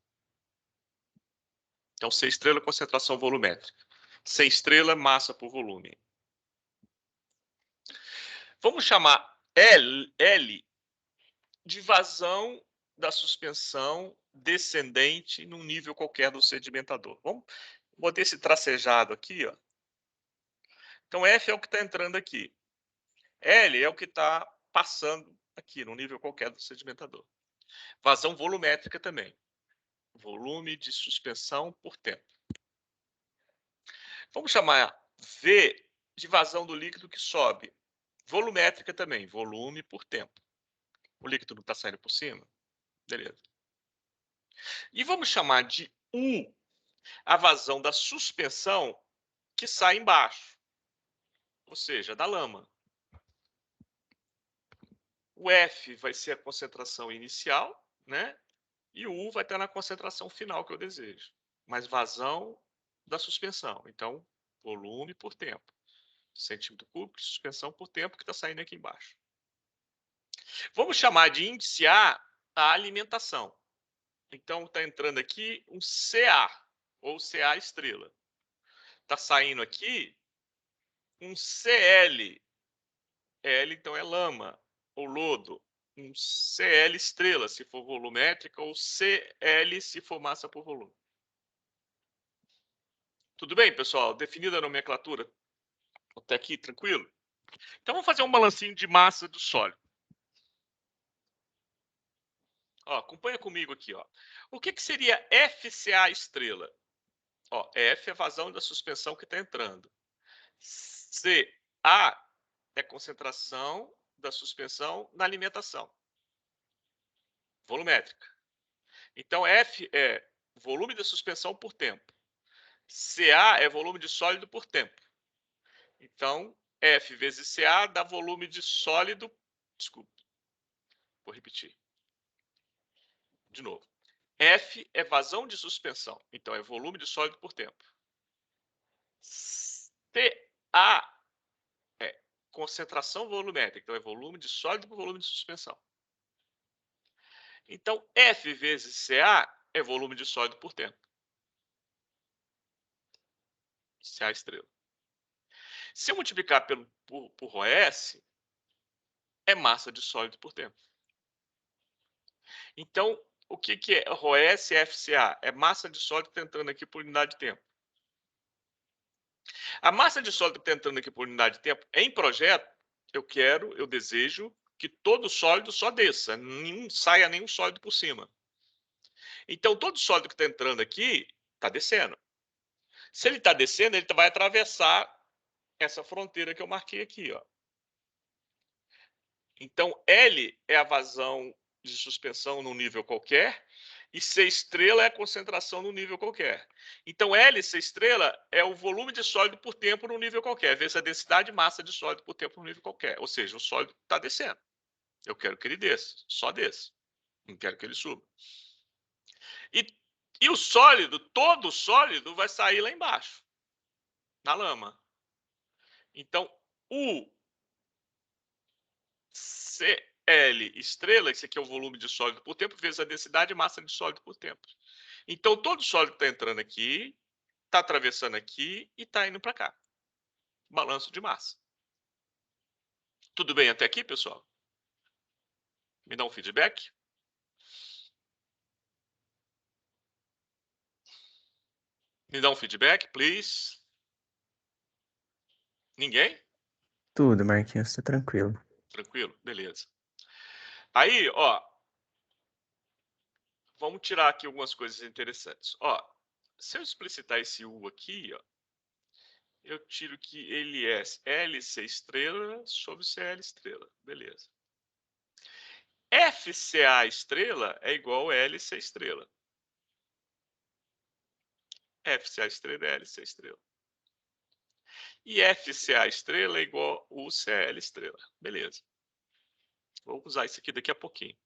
Então, C estrela, concentração volumétrica. C estrela, massa por volume. Vamos chamar L de vazão da suspensão descendente num nível qualquer do sedimentador. Vamos botar esse tracejado aqui, ó. Então, F é o que está entrando aqui. L é o que está passando aqui, num nível qualquer do sedimentador. Vazão volumétrica também. Volume de suspensão por tempo. Vamos chamar V de vazão do líquido que sobe. Volumétrica também, volume por tempo. O líquido não está saindo por cima? Beleza. E vamos chamar de U a vazão da suspensão que sai embaixo, ou seja, da lama. O F vai ser a concentração inicial, né? E o U vai estar na concentração final que eu desejo. Mas vazão da suspensão. Então, volume por tempo. Centímetro cúbico de suspensão por tempo que está saindo aqui embaixo. Vamos chamar de índice A a alimentação. Então, está entrando aqui um CA, ou CA estrela. Está saindo aqui um CL. L, então, é lama ou lodo. Um CL estrela, se for volumétrica, ou CL, se for massa por volume. Tudo bem, pessoal? Definida a nomenclatura? Até aqui, tranquilo? Então, vamos fazer um balancinho de massa do sólido. Ó, acompanha comigo aqui. Ó. O que seria FCA estrela? Ó, F é a vazão da suspensão que está entrando. CA é a concentração da suspensão na alimentação. Volumétrica. Então, F é volume da suspensão por tempo. CA é volume de sólido por tempo. Então, F vezes CA dá volume de sólido. Desculpa. Vou repetir. De novo. F é vazão de suspensão. Então, é volume de sólido por tempo. CA é concentração volumétrica. Então, é volume de sólido por volume de suspensão. Então, F vezes CA é volume de sólido por tempo. CA estrela. Se eu multiplicar por ρS, é massa de sólido por tempo. Então, o que é ρS FCA? É massa de sólido que está entrando aqui por unidade de tempo. A massa de sólido que está entrando aqui por unidade de tempo, em projeto, eu desejo que todo sólido só desça, não saia nenhum sólido por cima. Então, todo sólido que está entrando aqui está descendo. Se ele está descendo, ele vai atravessar essa fronteira que eu marquei aqui. Ó. Então, L é a vazão de suspensão num nível qualquer e C estrela é a concentração num nível qualquer. Então, L, C estrela, é o volume de sólido por tempo num nível qualquer, vezes a densidade de massa de sólido por tempo num nível qualquer. Ou seja, o sólido está descendo. Eu quero que ele desça, só desça. Não quero que ele suba. E o sólido, todo sólido, vai sair lá embaixo, na lama. Então, o CL estrela, esse aqui é o volume de sólido por tempo, vezes a densidade de massa de sólido por tempo. Então, todo sólido está entrando aqui, está atravessando aqui e está indo para cá. Balanço de massa. Tudo bem até aqui, pessoal? Me dá um feedback? Me dá um feedback, please. Ninguém?
Tudo, Marquinhos, tá tranquilo.
Tranquilo? Beleza. Aí, ó, vamos tirar aqui algumas coisas interessantes. Ó, se eu explicitar esse U aqui, ó, eu tiro que ele é LC estrela sobre CL estrela. Beleza. FCA estrela é igual a LC estrela. FCA estrela é LC estrela. E FCA estrela é igual a UCL estrela. Beleza. Vou usar isso aqui daqui a pouquinho.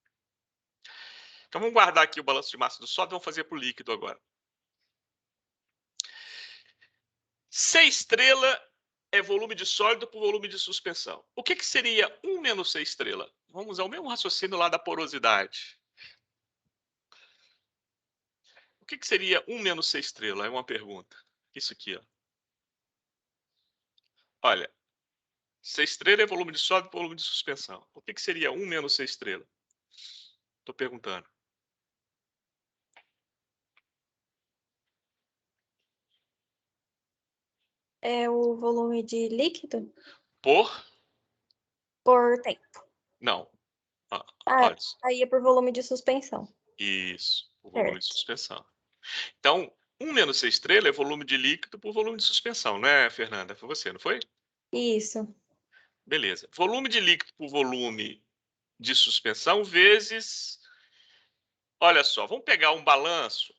Então vamos guardar aqui o balanço de massa do sólido e vamos fazer para o líquido agora. C estrela é volume de sólido por volume de suspensão. O que seria 1 menos C estrela? Vamos usar o mesmo raciocínio lá da porosidade. O que seria 1 menos C estrela? É uma pergunta. Isso aqui, ó. Olha, C estrela é volume de sólido por volume de suspensão. O que seria 1 menos C estrela? Estou perguntando.
É o volume de líquido
Por?
por tempo.
Não.
Ah,
Olha.
aí é por volume de suspensão.
Isso, o volume de
Certo.
suspensão. Então, 1 menos C estrela é volume de líquido por volume de suspensão, né, Fernanda? Foi você, não foi?
Isso.
Beleza. Volume de líquido por volume de suspensão vezes... Olha só, vamos pegar um balanço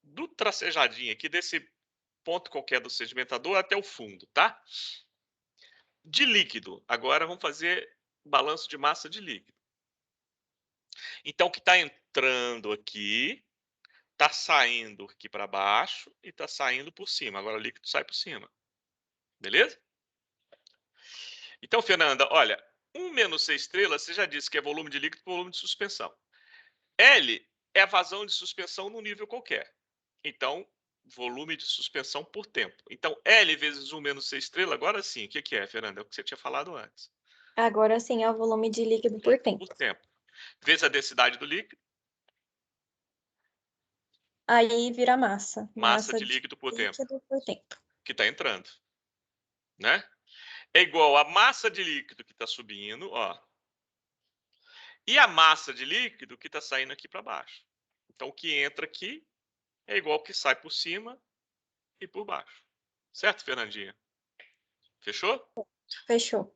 do tracejadinho aqui, desse ponto qualquer do sedimentador até o fundo, tá? De líquido. Agora vamos fazer balanço de massa de líquido. Então, o que está entrando aqui está saindo aqui para baixo e está saindo por cima. Agora o líquido sai por cima. Beleza? Então, Fernanda, olha, 1 menos C estrela, você já disse que é volume de líquido por volume de suspensão. L é a vazão de suspensão num nível qualquer. Então, volume de suspensão por tempo. Então, L vezes 1 menos C estrela, agora sim, o que é, Fernanda? É o que você tinha falado antes.
Agora sim é o volume de líquido por tempo.
Por tempo. Vezes a densidade do líquido.
Aí vira massa.
Massa de líquido por tempo.
Por tempo.
Que está entrando. Né? É igual a massa de líquido que está subindo, ó. E a massa de líquido que está saindo aqui para baixo. Então, o que entra aqui é igual ao que sai por cima e por baixo. Certo, Fernandinha? Fechou?
Fechou.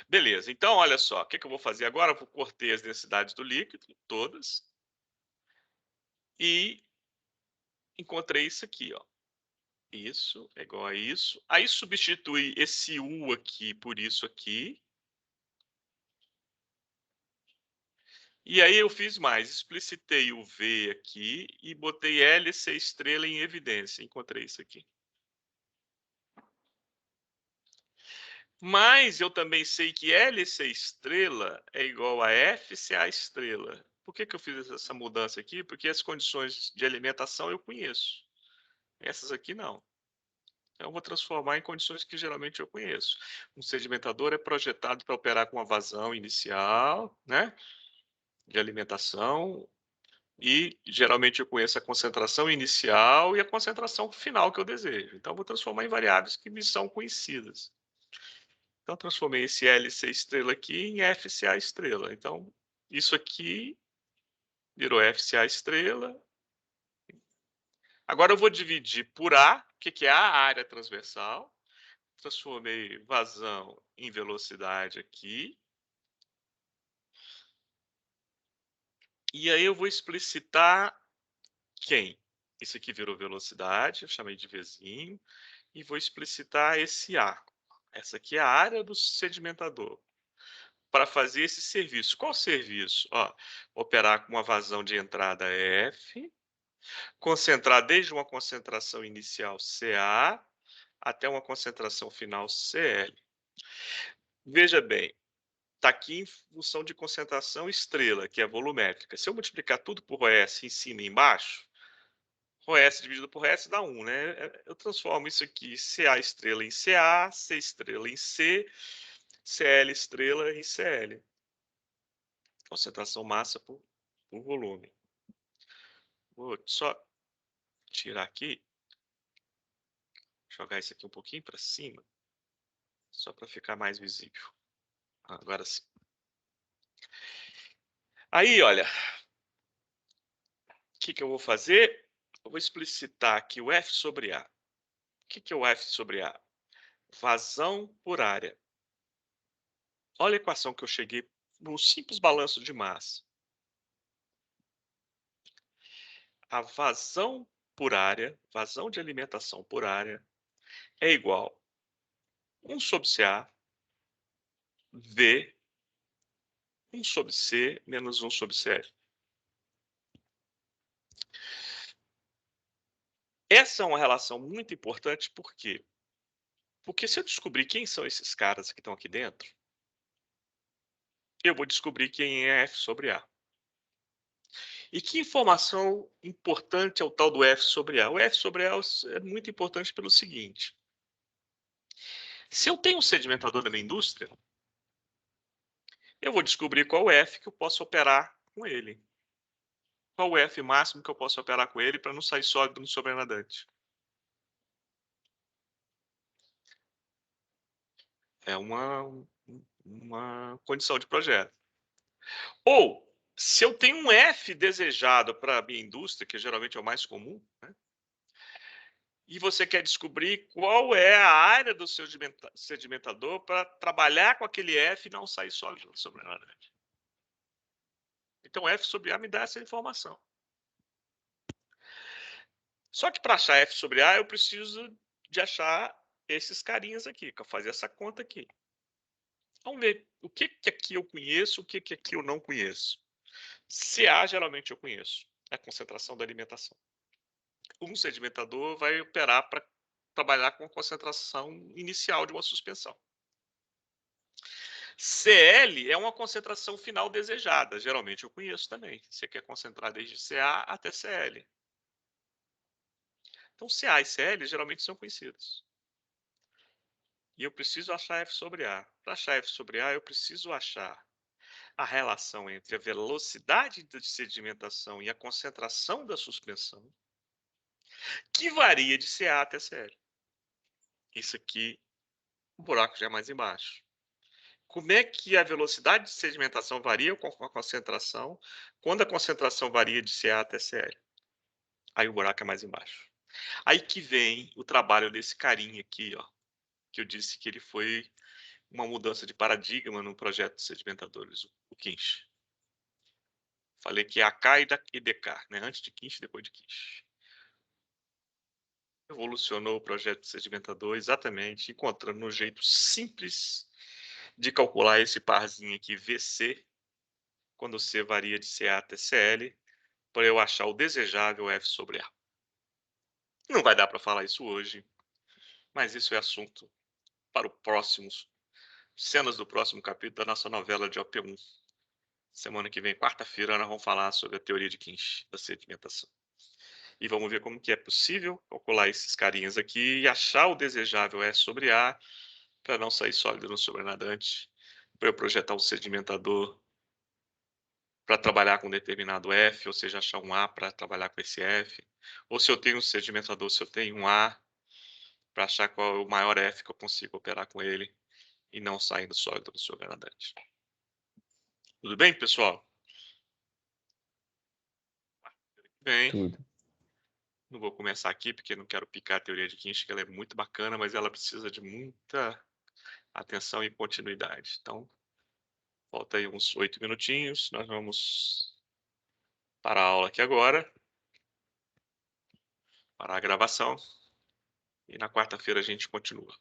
Beleza. Então, olha só. O que eu vou fazer agora? Eu vou cortar as densidades do líquido, todas. E encontrei isso aqui, ó. Isso é igual a isso. Aí substitui esse U aqui por isso aqui. E aí eu fiz mais. Explicitei o V aqui e botei LC estrela em evidência. Encontrei isso aqui. Mas eu também sei que LC estrela é igual a FCA estrela. Por que eu fiz essa mudança aqui? Porque as condições de alimentação eu conheço. Essas aqui não. Então, eu vou transformar em condições que geralmente eu conheço. Um sedimentador é projetado para operar com uma vazão inicial, né, de alimentação, e geralmente eu conheço a concentração inicial e a concentração final que eu desejo. Então, eu vou transformar em variáveis que me são conhecidas. Então, transformei esse LC estrela aqui em FCA estrela. Então, isso aqui virou FCA estrela. Agora eu vou dividir por A, que é a área transversal. Transformei vazão em velocidade aqui. E aí eu vou explicitar quem? Isso aqui virou velocidade, eu chamei de Vzinho. E vou explicitar esse A. Essa aqui é a área do sedimentador. Para fazer esse serviço. Qual serviço? Ó, operar com uma vazão de entrada F, concentrar desde uma concentração inicial CA até uma concentração final CL. Veja bem, está aqui em função de concentração estrela, que é volumétrica. Se eu multiplicar tudo por ρS em cima e embaixo, ρS dividido por ρS dá 1, né? Eu transformo isso aqui, CA estrela em CA, C estrela em C, CL estrela em CL. Concentração massa por volume. Vou só tirar aqui, jogar isso aqui um pouquinho para cima, só para ficar mais visível. Agora sim. Aí, olha, o que eu vou fazer? Eu vou explicitar aqui o F sobre A. O que é o F sobre A? Vazão por área. Olha a equação que eu cheguei num simples balanço de massa. A vazão por área, vazão de alimentação por área, é igual a 1 sobre CA, V, 1 sobre C, menos 1 sobre CL. Essa é uma relação muito importante, por quê? Porque se eu descobrir quem são esses caras que estão aqui dentro, eu vou descobrir quem é F sobre A. E que informação importante é o tal do F sobre A? O F sobre A é muito importante pelo seguinte. Se eu tenho um sedimentador na minha indústria, eu vou descobrir qual o F que eu posso operar com ele. Qual o F máximo que eu posso operar com ele para não sair sólido no sobrenadante. É uma condição de projeto. Ou, se eu tenho um F desejado para a minha indústria, que geralmente é o mais comum, né? E você quer descobrir qual é a área do seu sedimentador para trabalhar com aquele F e não sair sólido no sobrenadante. Então, F sobre A me dá essa informação. Só que para achar F sobre A, eu preciso de achar esses carinhas aqui, que eu fazer essa conta aqui. Vamos ver o que aqui eu conheço, o que aqui eu não conheço. CA, geralmente eu conheço. É a concentração da alimentação. Um sedimentador vai operar para trabalhar com a concentração inicial de uma suspensão. CL é uma concentração final desejada. Geralmente eu conheço também. Você quer concentrar desde CA até CL. Então, CA e CL geralmente são conhecidos. E eu preciso achar F sobre A. Para achar F sobre A, eu preciso achar a relação entre a velocidade de sedimentação e a concentração da suspensão, que varia de CA até CL. Isso aqui, o buraco já é mais embaixo. Como é que a velocidade de sedimentação varia com a concentração, quando a concentração varia de CA até CL? Aí o buraco é mais embaixo. Aí que vem o trabalho desse carinha aqui, ó, que eu disse que ele foi uma mudança de paradigma no projeto de sedimentadores, o Kinch. Falei que é AK e DK, né? Antes de Kinch e depois de Kinch. Evolucionou o projeto de sedimentador exatamente encontrando um jeito simples de calcular esse parzinho aqui, VC, quando C varia de CA até CL, para eu achar o desejável F sobre A. Não vai dar para falar isso hoje, mas isso é assunto para o próximo, cenas do próximo capítulo da nossa novela de OP1. Semana que vem, quarta-feira, nós vamos falar sobre a teoria de Kinch da sedimentação. E vamos ver como que é possível calcular esses carinhas aqui e achar o desejável S sobre A para não sair sólido no sobrenadante, para eu projetar um sedimentador para trabalhar com um determinado F, ou seja, achar um A para trabalhar com esse F. Ou se eu tenho um sedimentador, se eu tenho um A, para achar qual é o maior F que eu consigo operar com ele e não saindo sólido no sobrenadante. Tudo bem, pessoal? Bem.
Tudo.
Não vou começar aqui porque não quero picar a teoria de Kinch, que ela é muito bacana, mas ela precisa de muita atenção e continuidade. Então, falta aí uns 8 minutinhos. Nós vamos parar a aula aqui agora. Parar a gravação. E na quarta-feira a gente continua.